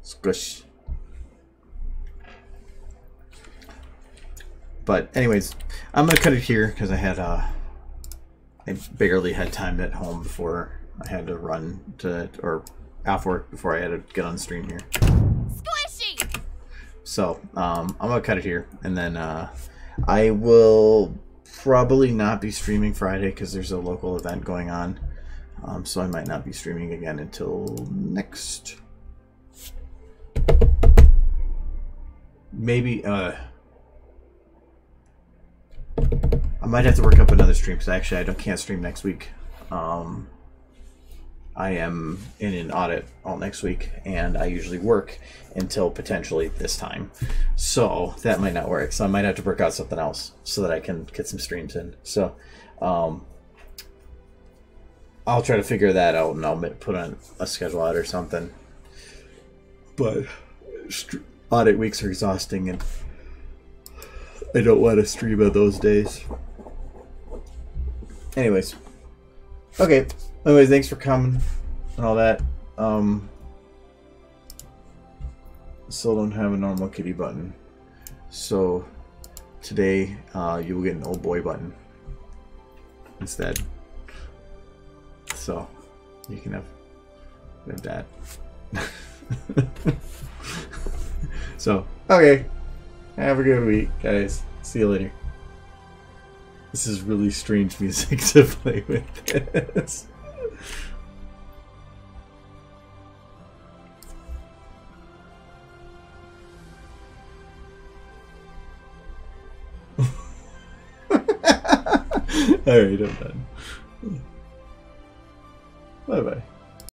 A: squish. But anyways, I'm gonna cut it here because I had I barely had time at home before I had to run to off work before I had to get on stream here. Squishy. So I'm gonna cut it here, and then I will probably not be streaming Friday because there's a local event going on. So I might not be streaming again until next. Maybe I might have to work up another stream because actually I can't stream next week. I am in an audit all next week, and I usually work until potentially this time, so that might not work. So I might have to work out something else so that I can get some streams in. So I'll try to figure that out, and I'll put on a schedule out or something. But audit weeks are exhausting, and I don't want to stream on those days. Anyways. Okay. Anyways, thanks for coming and all that. Still don't have a normal kitty button. So today you will get an old boy button instead. So you can have that. So, okay. Have a good week, guys. See you later. This is really strange music to play with this. Alright, I'm done. Bye-bye.